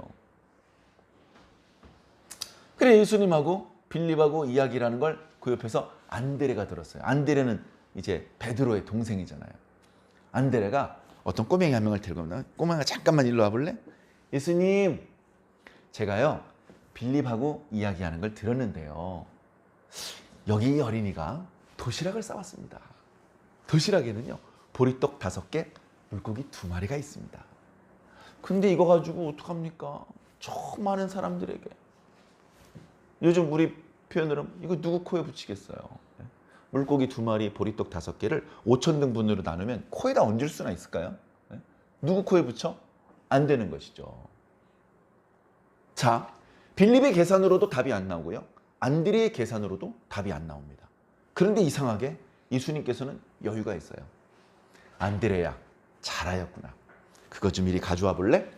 그래 예수님하고 빌립하고 이야기라는 걸 그 옆에서 안드레가 들었어요. 안드레는 이제 베드로의 동생이잖아요. 안드레가 어떤 꼬맹이 한 명을 들고 오면, 꼬맹아 잠깐만 일로 와볼래? 예수님, 제가요 빌립하고 이야기하는 걸 들었는데요, 여기 어린이가 도시락을 싸왔습니다. 도시락에는요 보리떡 5개, 물고기 2마리가 있습니다. 근데 이거 가지고 어떡합니까? 저 많은 사람들에게. 요즘 우리 표현으로 이거 누구 코에 붙이겠어요? 물고기 2마리, 보리떡 5개를 5천 등분으로 나누면 코에다 얹을 수나 있을까요? 누구 코에 붙여? 안 되는 것이죠. 자, 빌립의 계산으로도 답이 안 나오고요, 안드레의 계산으로도 답이 안 나옵니다. 그런데 이상하게 예수님께서는 여유가 있어요. 안드레야, 잘하였구나. 그거 좀 이리 가져와 볼래?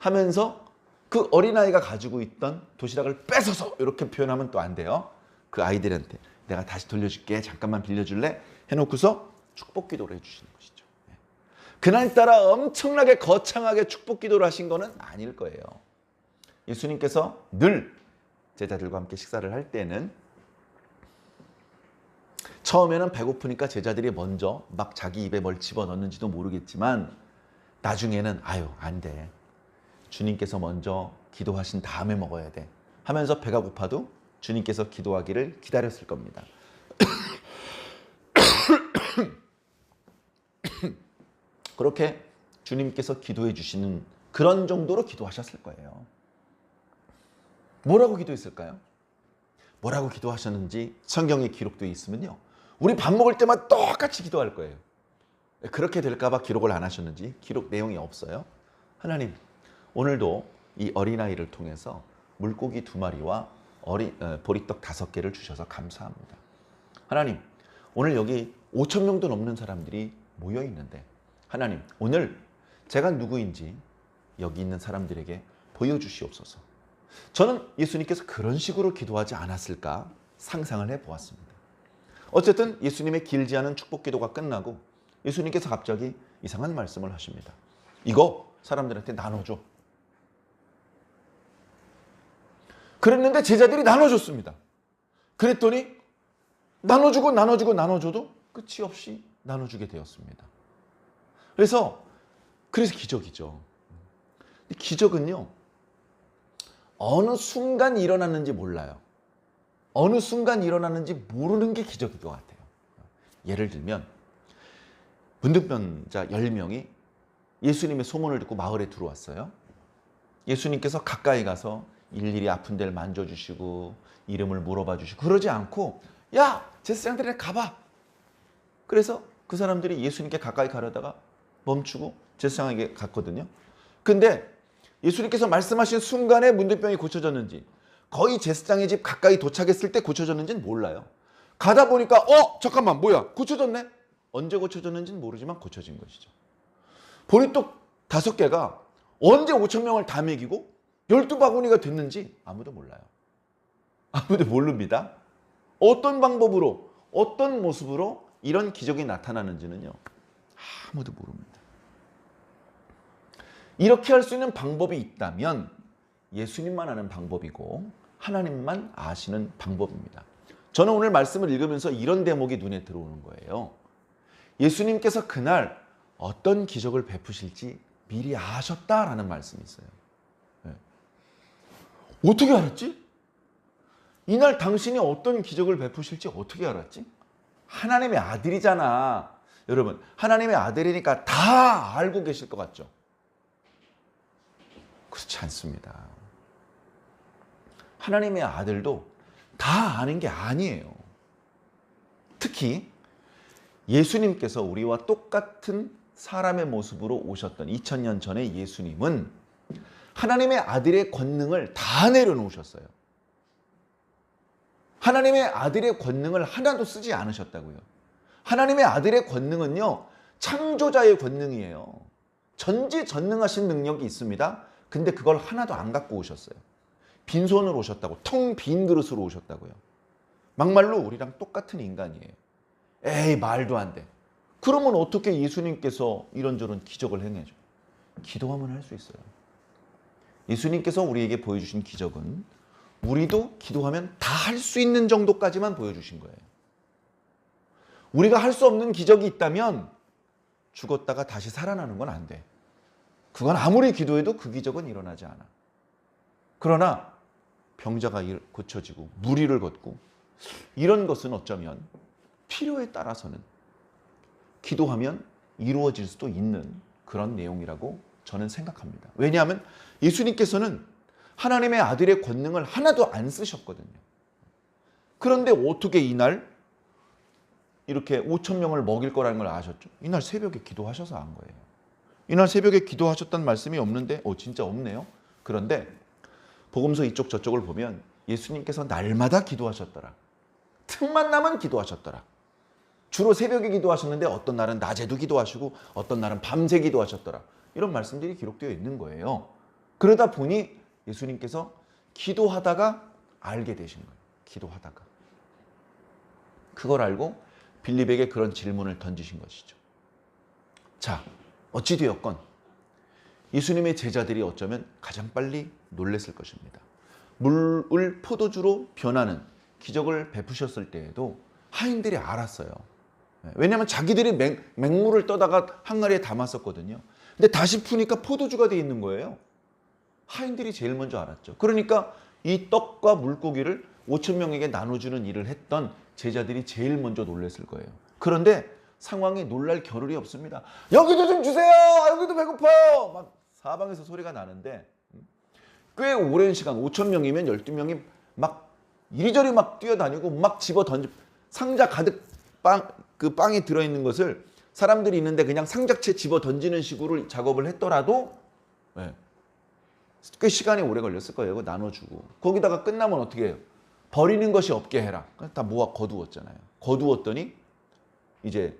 하면서 그 어린아이가 가지고 있던 도시락을 뺏어서 이렇게 표현하면 또 안 돼요. 그 아이들한테 내가 다시 돌려줄게, 잠깐만 빌려줄래? 해놓고서 축복 기도를 해주시는 것이죠. 그날따라 엄청나게 거창하게 축복 기도를 하신 거는 아닐 거예요. 예수님께서 늘 제자들과 함께 식사를 할 때는 처음에는 배고프니까 제자들이 먼저 막 자기 입에 뭘 집어넣는지도 모르겠지만 나중에는 아유 안 돼. 주님께서 먼저 기도하신 다음에 먹어야 돼 하면서 배가 고파도 주님께서 기도하기를 기다렸을 겁니다. 그렇게 주님께서 기도해 주시는 그런 정도로 기도하셨을 거예요. 뭐라고 기도했을까요? 뭐라고 기도하셨는지 성경에 기록되어 있으면요, 우리 밥 먹을 때만 똑같이 기도할 거예요. 그렇게 될까 봐 기록을 안 하셨는지 기록 내용이 없어요. 하나님, 오늘도 이 어린아이를 통해서 물고기 2마리와 보리떡 5개를 주셔서 감사합니다. 하나님, 오늘 여기 5,000명도 넘는 사람들이 모여 있는데 하나님, 오늘 제가 누구인지 여기 있는 사람들에게 보여주시옵소서. 저는 예수님께서 그런 식으로 기도하지 않았을까 상상을 해보았습니다. 어쨌든 예수님의 길지 않은 축복 기도가 끝나고 예수님께서 갑자기 이상한 말씀을 하십니다. 이거 사람들한테 나눠줘. 그랬는데 제자들이 나눠줬습니다. 그랬더니 나눠줘도 끝이 없이 나눠주게 되었습니다. 그래서 기적이죠. 기적은요, 어느 순간 일어났는지 몰라요. 어느 순간 일어났는지 모르는 게 기적일 것 같아요. 예를 들면 문둥병자 10명이 예수님의 소문을 듣고 마을에 들어왔어요. 예수님께서 가까이 가서 일일이 아픈 데를 만져주시고 이름을 물어봐 주시고 그러지 않고 야, 제사장들이랑 가봐. 그래서 그 사람들이 예수님께 가까이 가려다가 멈추고 제사장에게 갔거든요. 근데 예수님께서 말씀하신 순간에 문둥병이 고쳐졌는지, 거의 제사장의 집 가까이 도착했을 때 고쳐졌는지는 몰라요. 가다 보니까 잠깐만, 뭐야, 고쳐졌네? 언제 고쳐졌는지는 모르지만 고쳐진 것이죠. 보리떡 5개가 언제 5,000명을 다 먹이고 12바구니가 됐는지 아무도 몰라요. 아무도 모릅니다. 어떤 방법으로, 어떤 모습으로 이런 기적이 나타나는지는요, 아무도 모릅니다. 이렇게 할 수 있는 방법이 있다면 예수님만 아는 방법이고 하나님만 아시는 방법입니다. 저는 오늘 말씀을 읽으면서 이런 대목이 눈에 들어오는 거예요. 예수님께서 그날 어떤 기적을 베푸실지 미리 아셨다라는 말씀이 있어요. 네. 어떻게 알았지? 이날 당신이 어떤 기적을 베푸실지 어떻게 알았지? 하나님의 아들이잖아. 여러분, 하나님의 아들이니까 다 알고 계실 것 같죠? 그렇지 않습니다. 하나님의 아들도 다 아는 게 아니에요. 특히 예수님께서 우리와 똑같은 사람의 모습으로 오셨던 2000년 전의 예수님은 하나님의 아들의 권능을 다 내려놓으셨어요. 하나님의 아들의 권능을 하나도 쓰지 않으셨다고요. 하나님의 아들의 권능은요, 창조자의 권능이에요. 전지전능하신 능력이 있습니다. 근데 그걸 하나도 안 갖고 오셨어요. 빈손으로 오셨다고, 텅 빈 그릇으로 오셨다고요. 막말로 우리랑 똑같은 인간이에요. 에이, 말도 안 돼. 그러면 어떻게 예수님께서 이런저런 기적을 행해줘? 기도하면 할 수 있어요. 예수님께서 우리에게 보여주신 기적은 우리도 기도하면 다 할 수 있는 정도까지만 보여주신 거예요. 우리가 할 수 없는 기적이 있다면 죽었다가 다시 살아나는 건 안 돼. 그건 아무리 기도해도 그 기적은 일어나지 않아. 그러나 병자가 고쳐지고 무리를 걷고 이런 것은 어쩌면 필요에 따라서는 기도하면 이루어질 수도 있는 그런 내용이라고 저는 생각합니다. 왜냐하면 예수님께서는 하나님의 아들의 권능을 하나도 안 쓰셨거든요. 그런데 어떻게 이날 이렇게 5,000명을 먹일 거라는 걸 아셨죠? 이날 새벽에 기도하셔서 안 거예요. 이날 새벽에 기도하셨다는 말씀이 없는데 진짜 없네요. 그런데 복음서 이쪽 저쪽을 보면 예수님께서 날마다 기도하셨더라. 틈만 나면 기도하셨더라. 주로 새벽에 기도하셨는데 어떤 날은 낮에도 기도하시고 어떤 날은 밤새 기도하셨더라. 이런 말씀들이 기록되어 있는 거예요. 그러다 보니 예수님께서 기도하다가 알게 되신 거예요. 기도하다가. 그걸 알고 빌립에게 그런 질문을 던지신 것이죠. 자, 어찌되었건 예수님의 제자들이 어쩌면 가장 빨리 놀랬을 것입니다. 물을 포도주로 변하는 기적을 베푸셨을 때에도 하인들이 알았어요. 왜냐하면 자기들이 맹물을 떠다가 항아리에 담았었거든요. 근데 다시 푸니까 포도주가 돼 있는 거예요. 하인들이 제일 먼저 알았죠. 그러니까 이 떡과 물고기를 5천 명에게 나눠주는 일을 했던 제자들이 제일 먼저 놀랐을 거예요. 그런데 상황에 놀랄 겨를이 없습니다. 여기도 좀 주세요. 여기도 배고파요. 막 사방에서 소리가 나는데 꽤 오랜 시간 5천 명이면 12명이 막 이리저리 막 뛰어다니고 막 집어 던지 상자 가득 빵이 들어있는 것을 사람들이 있는데 그냥 상자채 집어 던지는 식으로 작업을 했더라도 꽤 시간이 오래 걸렸을 거예요. 나눠주고 거기다가 끝나면 어떻게 해요? 버리는 것이 없게 해라. 다 모아 거두었잖아요. 거두었더니 이제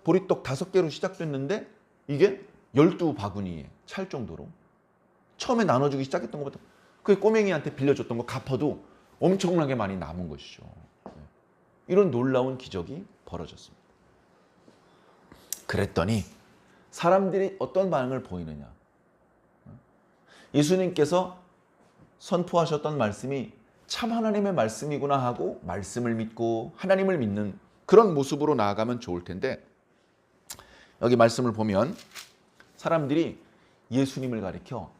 보리떡 5개로 시작됐는데 이게 12바구니에 찰 정도로 처음에 나눠주기 시작했던 것보다 그 꼬맹이한테 빌려줬던 거 갚아도 엄청나게 많이 남은 것이죠. 이런 놀라운 기적이 벌어졌습니다. 그랬더니 사람들이 어떤 반응을 보이느냐. 예수님께서 선포하셨던 말씀이 참 하나님의 말씀이구나 하고 말씀을 믿고 하나님을 믿는 그런 모습으로 나아가면 좋을 텐데 여기 말씀을 보면 사람들이 예수님을 가리켜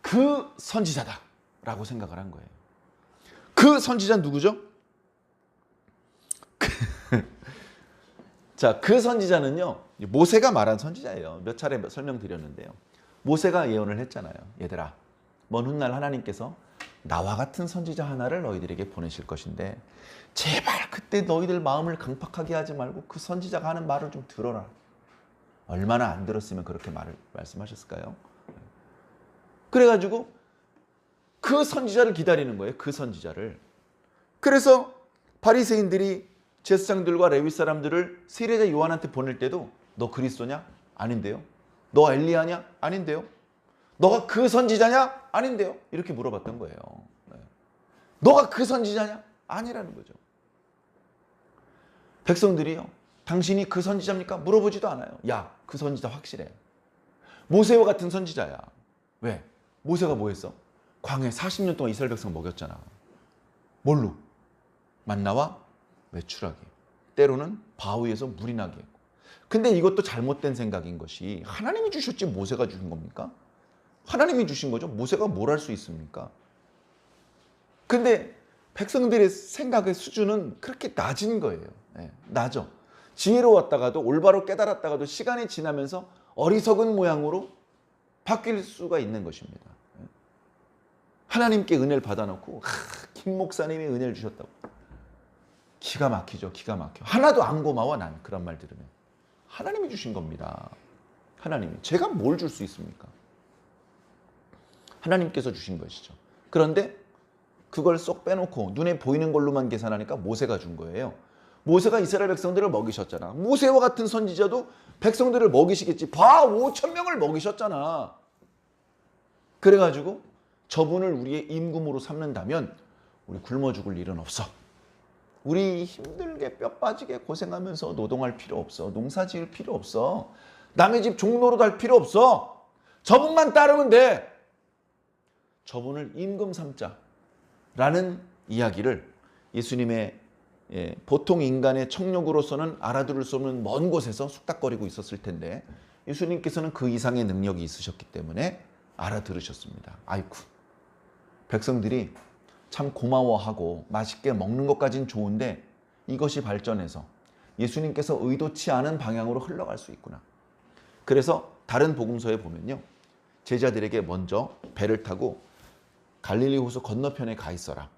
그 선지자다 라고 생각을 한 거예요. 그 선지자는 누구죠? 자, 그 선지자는요 모세가 말한 선지자예요. 몇 차례 설명드렸는데요. 모세가 예언을 했잖아요. 얘들아, 먼 훗날 하나님께서 나와 같은 선지자 하나를 너희들에게 보내실 것인데 제발 그때 너희들 마음을 강팍하게 하지 말고 그 선지자가 하는 말을 좀 들어라. 얼마나 안 들었으면 그렇게 말씀하셨을까요? 그래가지고 그 선지자를 기다리는 거예요. 그 선지자를. 그래서 바리새인들이 제사장들과 레위 사람들을 세례자 요한한테 보낼 때도 너 그리스도냐? 아닌데요. 너 엘리야냐? 아닌데요. 너가 그 선지자냐? 아닌데요. 이렇게 물어봤던 거예요. 너가 그 선지자냐? 아니라는 거죠. 백성들이요. 당신이 그 선지자입니까? 물어보지도 않아요. 야, 그 선지자 확실해. 모세와 같은 선지자야. 왜? 모세가 뭐 했어? 광야에 40년 동안 이스라엘 백성 먹였잖아. 뭘로? 만나와 외출하게. 때로는 바위에서 물이 나게 했고. 근데 이것도 잘못된 생각인 것이 하나님이 주셨지 모세가 주신 겁니까? 하나님이 주신 거죠. 모세가 뭘 할 수 있습니까? 근데 백성들의 생각의 수준은 그렇게 낮은 거예요. 낮아. 지혜로웠다가도 올바로 깨달았다가도 시간이 지나면서 어리석은 모양으로 바뀔 수가 있는 것입니다. 하나님께 은혜를 받아놓고 김 목사님이 은혜를 주셨다고. 기가 막히죠. 기가 막혀. 하나도 안 고마워 난 그런 말 들으면. 하나님이 주신 겁니다. 하나님이. 제가 뭘 줄 수 있습니까? 하나님께서 주신 것이죠. 그런데 그걸 쏙 빼놓고 눈에 보이는 걸로만 계산하니까 모세가 준 거예요. 모세가 이스라엘 백성들을 먹이셨잖아. 모세와 같은 선지자도 백성들을 먹이시겠지. 5천 명을 먹이셨잖아. 그래가지고 저분을 우리의 임금으로 삼는다면 우리 굶어 죽을 일은 없어. 우리 힘들게 뼈 빠지게 고생하면서 노동할 필요 없어. 농사 지을 필요 없어. 남의 집 종로로 갈 필요 없어. 저분만 따르면 돼. 저분을 임금 삼자라는 이야기를 예수님의 보통 인간의 청력으로서는 알아들을 수 없는 먼 곳에서 숙닥거리고 있었을 텐데 예수님께서는 그 이상의 능력이 있으셨기 때문에 알아들으셨습니다. 아이쿠, 백성들이 참 고마워하고 맛있게 먹는 것까진 좋은데 이것이 발전해서 예수님께서 의도치 않은 방향으로 흘러갈 수 있구나. 그래서 다른 복음서에 보면요, 제자들에게 먼저 배를 타고 갈릴리 호수 건너편에 가 있어라.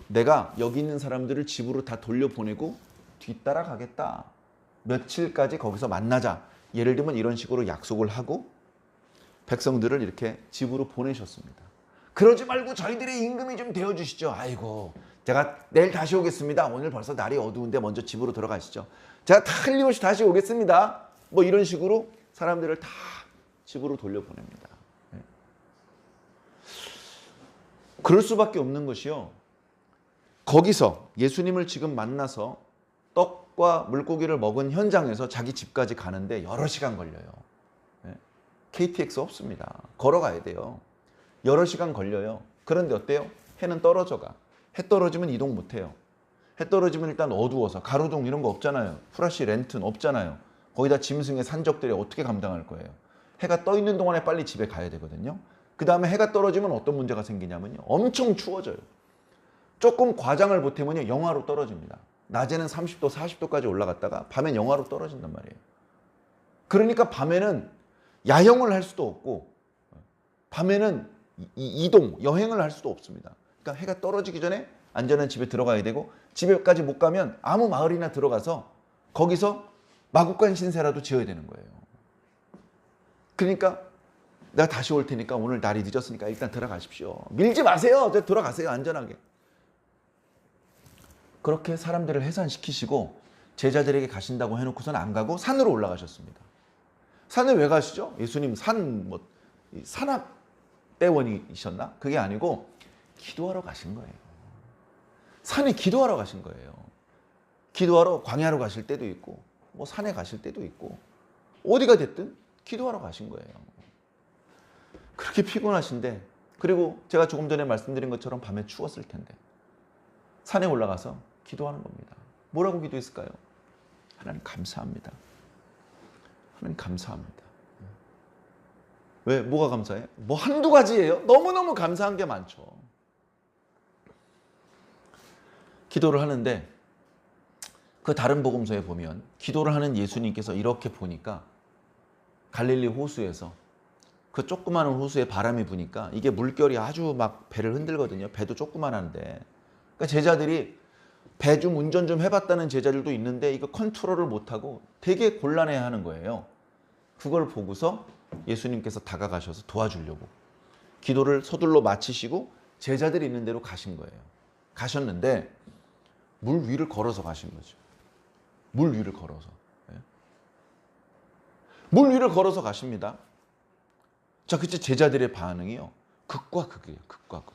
내가 여기 있는 사람들을 집으로 다 돌려보내고 뒤따라 가겠다. 며칠까지 거기서 만나자. 예를 들면 이런 식으로 약속을 하고 백성들을 이렇게 집으로 보내셨습니다. 그러지 말고 저희들의 임금이 좀 되어주시죠. 아이고, 제가 내일 다시 오겠습니다. 오늘 벌써 날이 어두운데 먼저 집으로 들어가시죠. 제가 틀림없이 다시 오겠습니다. 뭐 이런 식으로 사람들을 다 집으로 돌려보냅니다. 그럴 수밖에 없는 것이요. 거기서 예수님을 지금 만나서 떡과 물고기를 먹은 현장에서 자기 집까지 가는데 여러 시간 걸려요. KTX 없습니다. 걸어가야 돼요. 여러 시간 걸려요. 그런데 어때요? 해는 떨어져 가. 해 떨어지면 이동 못 해요. 해 떨어지면 일단 어두워서 가로등 이런 거 없잖아요. 플라시 랜턴 없잖아요. 거기다 짐승의 산적들이 어떻게 감당할 거예요. 해가 떠 있는 동안에 빨리 집에 가야 되거든요. 그 다음에 해가 떨어지면 어떤 문제가 생기냐면요. 엄청 추워져요. 조금 과장을 보태면요. 영하로 떨어집니다. 낮에는 30도, 40도까지 올라갔다가 밤엔 영하로 떨어진단 말이에요. 그러니까 밤에는 야영을 할 수도 없고 밤에는 이동, 여행을 할 수도 없습니다. 그러니까 해가 떨어지기 전에 안전한 집에 들어가야 되고 집에까지 못 가면 아무 마을이나 들어가서 거기서 마구간 신세라도 지어야 되는 거예요. 그러니까 내가 다시 올 테니까 오늘 날이 늦었으니까 일단 들어가십시오. 밀지 마세요. 들어가세요. 안전하게. 그렇게 사람들을 해산시키시고 제자들에게 가신다고 해놓고서는 안 가고 산으로 올라가셨습니다. 산에 왜 가시죠? 예수님 산악대원이셨나? 그게 아니고 기도하러 가신 거예요. 산에 기도하러 가신 거예요. 기도하러 광야로 가실 때도 있고 산에 가실 때도 있고 어디가 됐든 기도하러 가신 거예요. 그렇게 피곤하신데 그리고 제가 조금 전에 말씀드린 것처럼 밤에 추웠을 텐데 산에 올라가서 기도하는 겁니다. 뭐라고 기도했을까요? 하나님 감사합니다. 하나님 감사합니다. 왜? 뭐가 감사해? 뭐 한두 가지예요? 너무너무 감사한 게 많죠. 기도를 하는데 그 다른 복음서에 보면 기도를 하는 예수님께서 이렇게 보니까 갈릴리 호수에서 그 조그마한 호수에 바람이 부니까 이게 물결이 아주 막 배를 흔들거든요. 배도 조그만한데. 그러니까 제자들이 배 좀 운전 좀 해봤다는 제자들도 있는데 이거 컨트롤을 못하고 되게 곤란해하는 거예요. 그걸 보고서 예수님께서 다가가셔서 도와주려고 기도를 서둘러 마치시고 제자들이 있는 대로 가신 거예요. 가셨는데 물 위를 걸어서 가신 거죠. 물 위를 걸어서. 물 위를 걸어서 가십니다. 자, 그때 제자들의 반응이요. 극과 극이에요. 극과 극.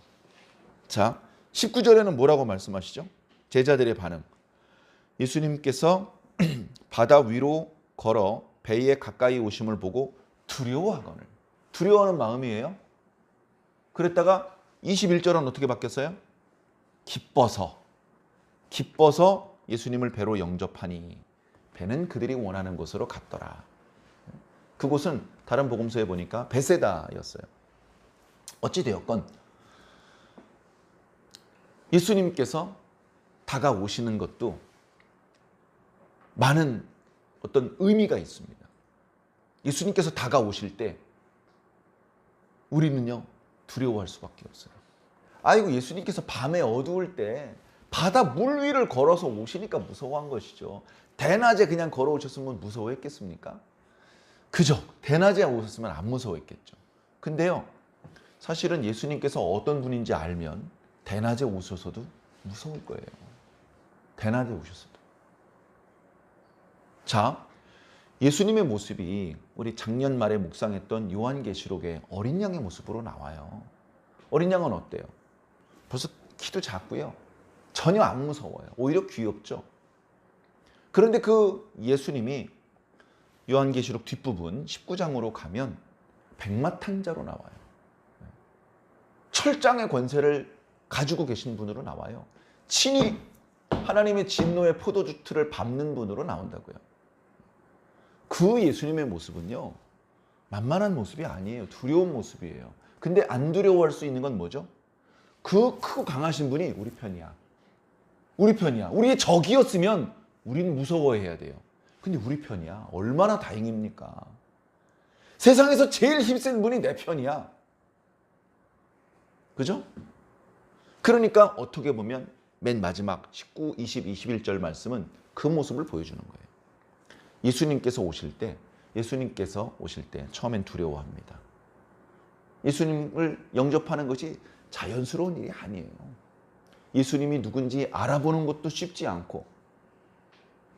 자, 19절에는 뭐라고 말씀하시죠? 제자들의 반응. 예수님께서 바다 위로 걸어 배에 가까이 오심을 보고 두려워하거늘. 두려워하는 마음이에요. 그랬다가 21절은 어떻게 바뀌었어요? 기뻐서 예수님을 배로 영접하니 배는 그들이 원하는 곳으로 갔더라. 그곳은 다른 복음서에 보니까 베세다였어요. 어찌되었건 예수님께서 다가오시는 것도 많은 어떤 의미가 있습니다. 예수님께서 다가오실 때 우리는요 두려워할 수밖에 없어요. 아이고 예수님께서 밤에 어두울 때 바다 물 위를 걸어서 오시니까 무서워한 것이죠. 대낮에 그냥 걸어오셨으면 무서워했겠습니까? 그죠. 대낮에 오셨으면 안 무서워했겠죠. 근데요 사실은 예수님께서 어떤 분인지 알면 대낮에 오셔서도 무서울 거예요. 대낮에 오셨어도. 자, 예수님의 모습이 우리 작년 말에 묵상했던 요한계시록의 어린 양의 모습으로 나와요. 어린 양은 어때요? 벌써 키도 작고요. 전혀 안 무서워요. 오히려 귀엽죠. 그런데 그 예수님이 요한계시록 뒷부분 19장으로 가면 백마탄자로 나와요. 철장의 권세를 가지고 계신 분으로 나와요. 친히 하나님의 진노의 포도주 틀을 밟는 분으로 나온다고요. 그 예수님의 모습은요 만만한 모습이 아니에요. 두려운 모습이에요. 근데 안 두려워할 수 있는 건 뭐죠? 그 크고 강하신 분이 우리 편이야. 우리 편이야. 우리의 적이었으면 우리는 무서워해야 돼요. 근데 우리 편이야. 얼마나 다행입니까? 세상에서 제일 힘센 분이 내 편이야. 그죠? 그러니까 어떻게 보면 맨 마지막 19, 20, 21절 말씀은 그 모습을 보여주는 거예요. 예수님께서 오실 때 처음엔 두려워합니다. 예수님을 영접하는 것이 자연스러운 일이 아니에요. 예수님이 누군지 알아보는 것도 쉽지 않고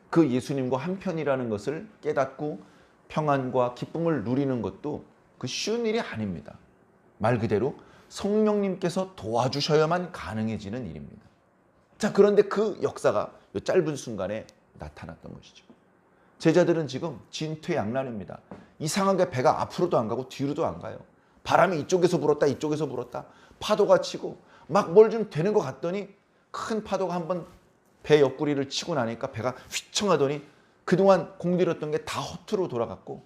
그 예수님과 한편이라는 것을 깨닫고 평안과 기쁨을 누리는 것도 그 쉬운 일이 아닙니다. 말 그대로 성령님께서 도와주셔야만 가능해지는 일입니다. 자, 그런데 그 역사가 이 짧은 순간에 나타났던 것이죠. 제자들은 지금 진퇴양난입니다. 이상하게 배가 앞으로도 안 가고 뒤로도 안 가요. 바람이 이쪽에서 불었다 이쪽에서 불었다. 파도가 치고 막 뭘 좀 되는 것 같더니 큰 파도가 한번 배 옆구리를 치고 나니까 배가 휘청하더니 그동안 공들였던 게 다 허투루 돌아갔고,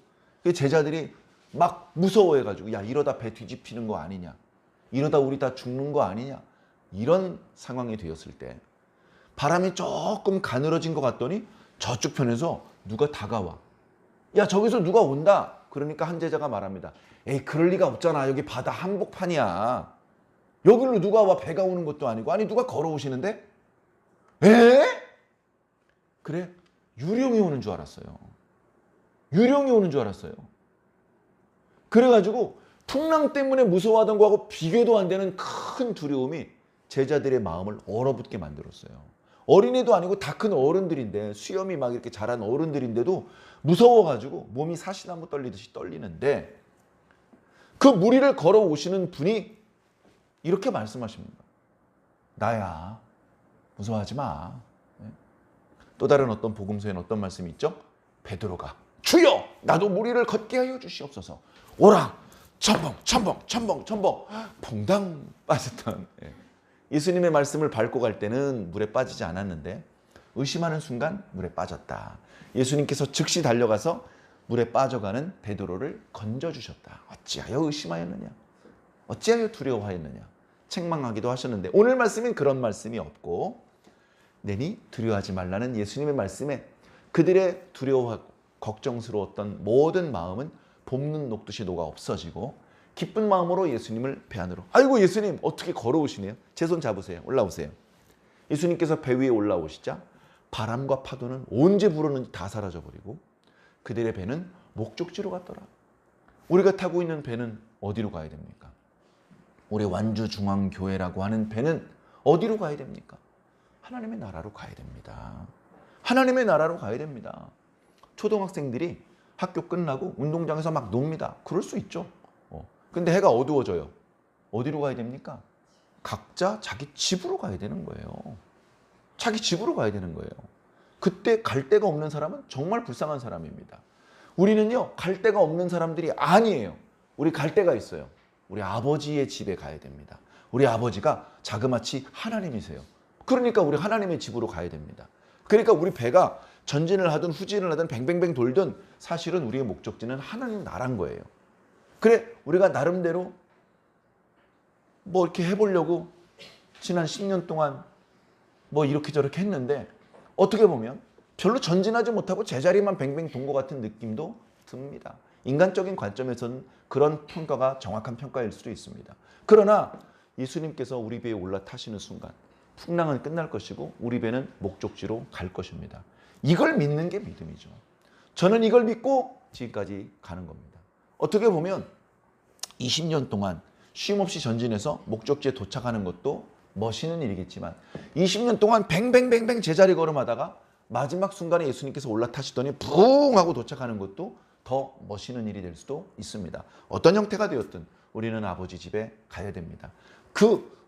제자들이 막 무서워해가지고 야, 이러다 배 뒤집히는 거 아니냐, 이러다 우리 다 죽는 거 아니냐, 이런 상황이 되었을 때 바람이 조금 가늘어진 것 같더니 저쪽 편에서 누가 다가와. 야, 저기서 누가 온다. 그러니까 한 제자가 말합니다. 에이, 그럴 리가 없잖아. 여기 바다 한복판이야. 여기로 누가 와. 배가 오는 것도 아니고. 아니, 누가 걸어오시는데? 에? 그래, 유령이 오는 줄 알았어요. 유령이 오는 줄 알았어요. 그래가지고 풍랑 때문에 무서워하던 거하고 비교도 안 되는 큰 두려움이 제자들의 마음을 얼어붙게 만들었어요. 어린애도 아니고 다 큰 어른들인데, 수염이 막 이렇게 자란 어른들인데도 무서워가지고 몸이 사시나무 떨리듯이 떨리는데, 그 무리를 걸어오시는 분이 이렇게 말씀하십니다. 나야, 무서워하지 마. 또 다른 어떤 복음서에는 어떤 말씀이 있죠? 베드로가 주여, 나도 무리를 걷게 하여 주시옵소서. 오라, 첨벙 첨벙 첨벙 첨벙 퐁당 빠졌던, 예수님의 말씀을 밟고 갈 때는 물에 빠지지 않았는데 의심하는 순간 물에 빠졌다. 예수님께서 즉시 달려가서 물에 빠져가는 베드로를 건져주셨다. 어찌하여 의심하였느냐, 어찌하여 두려워하였느냐, 책망하기도 하셨는데, 오늘 말씀엔 그런 말씀이 없고, 내니 두려워하지 말라는 예수님의 말씀에 그들의 두려워하고 걱정스러웠던 모든 마음은 봄눈 녹듯이 녹아 없어지고, 기쁜 마음으로 예수님을 배 안으로, 아이고 예수님 어떻게 걸어오시네요. 제 손 잡으세요. 올라오세요. 예수님께서 배 위에 올라오시자 바람과 파도는 언제 불었는지 다 사라져버리고 그들의 배는 목적지로 갔더라. 우리가 타고 있는 배는 어디로 가야 됩니까? 우리 완주중앙교회라고 하는 배는 어디로 가야 됩니까? 하나님의 나라로 가야 됩니다. 하나님의 나라로 가야 됩니다. 초등학생들이 학교 끝나고 운동장에서 막 놉니다. 그럴 수 있죠. 근데 해가 어두워져요. 어디로 가야 됩니까? 각자 자기 집으로 가야 되는 거예요. 자기 집으로 가야 되는 거예요. 그때 갈 데가 없는 사람은 정말 불쌍한 사람입니다. 우리는요, 갈 데가 없는 사람들이 아니에요. 우리 갈 데가 있어요. 우리 아버지의 집에 가야 됩니다. 우리 아버지가 자그마치 하나님이세요. 그러니까 우리 하나님의 집으로 가야 됩니다. 그러니까 우리 배가 전진을 하든 후진을 하든 뱅뱅뱅 돌든 사실은 우리의 목적지는 하나님 나라인 거예요. 그래, 우리가 나름대로 뭐 이렇게 해보려고 지난 10년 동안 뭐 이렇게 저렇게 했는데, 어떻게 보면 별로 전진하지 못하고 제자리만 뱅뱅 돈 것 같은 느낌도 듭니다. 인간적인 관점에서는 그런 평가가 정확한 평가일 수도 있습니다. 그러나 예수님께서 우리 배에 올라타시는 순간 풍랑은 끝날 것이고 우리 배는 목적지로 갈 것입니다. 이걸 믿는 게 믿음이죠. 저는 이걸 믿고 지금까지 가는 겁니다. 어떻게 보면 20년 동안 쉼없이 전진해서 목적지에 도착하는 것도 멋있는 일이겠지만, 20년 동안 뱅뱅뱅뱅 제자리 걸음하다가 마지막 순간에 예수님께서 올라타시더니 붕 하고 도착하는 것도 더 멋있는 일이 될 수도 있습니다. 어떤 형태가 되었든 우리는 아버지 집에 가야 됩니다.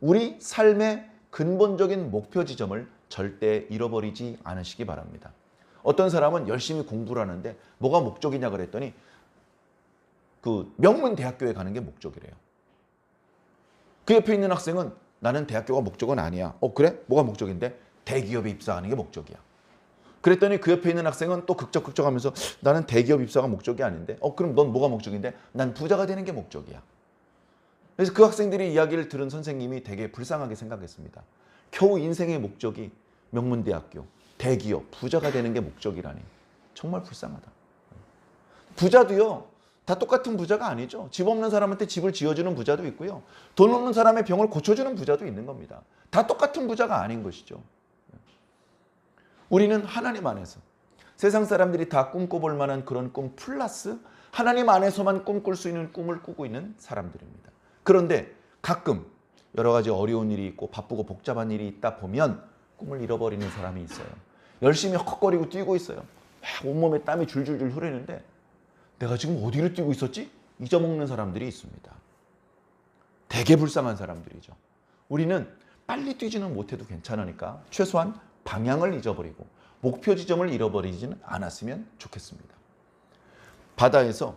우리 삶의 근본적인 목표 지점을 절대 잃어버리지 않으시기 바랍니다. 어떤 사람은 열심히 공부를 하는데 뭐가 목적이냐 그랬더니 명문대학교에 가는 게 목적이래요. 그 옆에 있는 학생은 나는 대학교가 목적은 아니야. 그래? 뭐가 목적인데? 대기업에 입사하는 게 목적이야. 그랬더니 그 옆에 있는 학생은 또 극적극적하면서 나는 대기업 입사가 목적이 아닌데? 그럼 넌 뭐가 목적인데? 난 부자가 되는 게 목적이야. 그래서 그 학생들이 이야기를 들은 선생님이 되게 불쌍하게 생각했습니다. 겨우 인생의 목적이 명문대학교, 대기업, 부자가 되는 게 목적이라니. 정말 불쌍하다. 부자도요, 다 똑같은 부자가 아니죠. 집 없는 사람한테 집을 지어주는 부자도 있고요. 돈 없는 사람의 병을 고쳐주는 부자도 있는 겁니다. 다 똑같은 부자가 아닌 것이죠. 우리는 하나님 안에서 세상 사람들이 다 꿈꿔볼 만한 그런 꿈 플러스 하나님 안에서만 꿈꿀 수 있는 꿈을 꾸고 있는 사람들입니다. 그런데 가끔 여러 가지 어려운 일이 있고 바쁘고 복잡한 일이 있다 보면 꿈을 잃어버리는 사람이 있어요. 열심히 헉헉거리고 뛰고 있어요. 온몸에 땀이 줄줄줄 흐르는데 내가 지금 어디로 뛰고 있었지? 잊어먹는 사람들이 있습니다. 되게 불쌍한 사람들이죠. 우리는 빨리 뛰지는 못해도 괜찮으니까 최소한 방향을 잊어버리고 목표 지점을 잃어버리지는 않았으면 좋겠습니다. 바다에서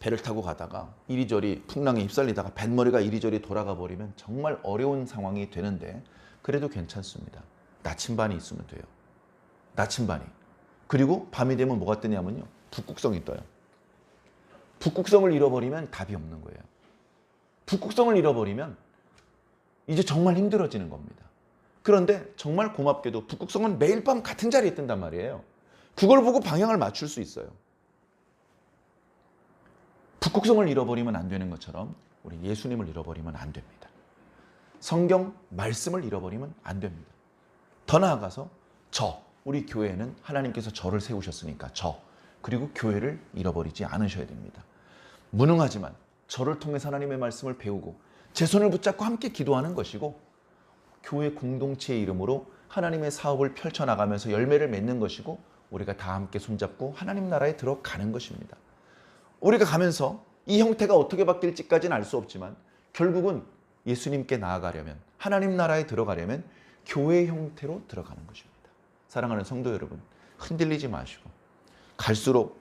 배를 타고 가다가 이리저리 풍랑에 휩쓸리다가 뱃머리가 이리저리 돌아가 버리면 정말 어려운 상황이 되는데 그래도 괜찮습니다. 나침반이 있으면 돼요. 나침반이. 그리고 밤이 되면 뭐가 뜨냐면요. 북극성이 떠요. 북극성을 잃어버리면 답이 없는 거예요. 북극성을 잃어버리면 이제 정말 힘들어지는 겁니다. 그런데 정말 고맙게도 북극성은 매일 밤 같은 자리에 뜬단 말이에요. 그걸 보고 방향을 맞출 수 있어요. 북극성을 잃어버리면 안 되는 것처럼 우리 예수님을 잃어버리면 안 됩니다. 성경 말씀을 잃어버리면 안 됩니다. 더 나아가서 우리 교회에는 하나님께서 저를 세우셨으니까 그리고 교회를 잃어버리지 않으셔야 됩니다. 무능하지만 저를 통해서 하나님의 말씀을 배우고 제 손을 붙잡고 함께 기도하는 것이고 교회 공동체의 이름으로 하나님의 사업을 펼쳐나가면서 열매를 맺는 것이고 우리가 다 함께 손잡고 하나님 나라에 들어가는 것입니다. 우리가 가면서 이 형태가 어떻게 바뀔지까지는 알 수 없지만 결국은 예수님께 나아가려면 하나님 나라에 들어가려면 교회 형태로 들어가는 것입니다. 사랑하는 성도 여러분, 흔들리지 마시고 갈수록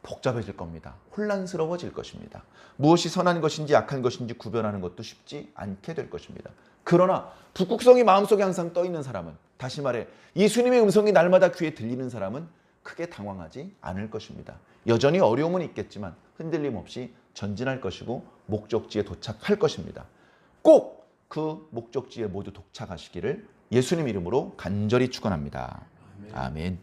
복잡해질 겁니다. 혼란스러워질 것입니다. 무엇이 선한 것인지 악한 것인지 구별하는 것도 쉽지 않게 될 것입니다. 그러나 북극성이 마음속에 항상 떠 있는 사람은, 다시 말해 예수님의 음성이 날마다 귀에 들리는 사람은 크게 당황하지 않을 것입니다. 여전히 어려움은 있겠지만 흔들림 없이 전진할 것이고 목적지에 도착할 것입니다. 꼭 그 목적지에 모두 도착하시기를 예수님 이름으로 간절히 축원합니다. 아멘.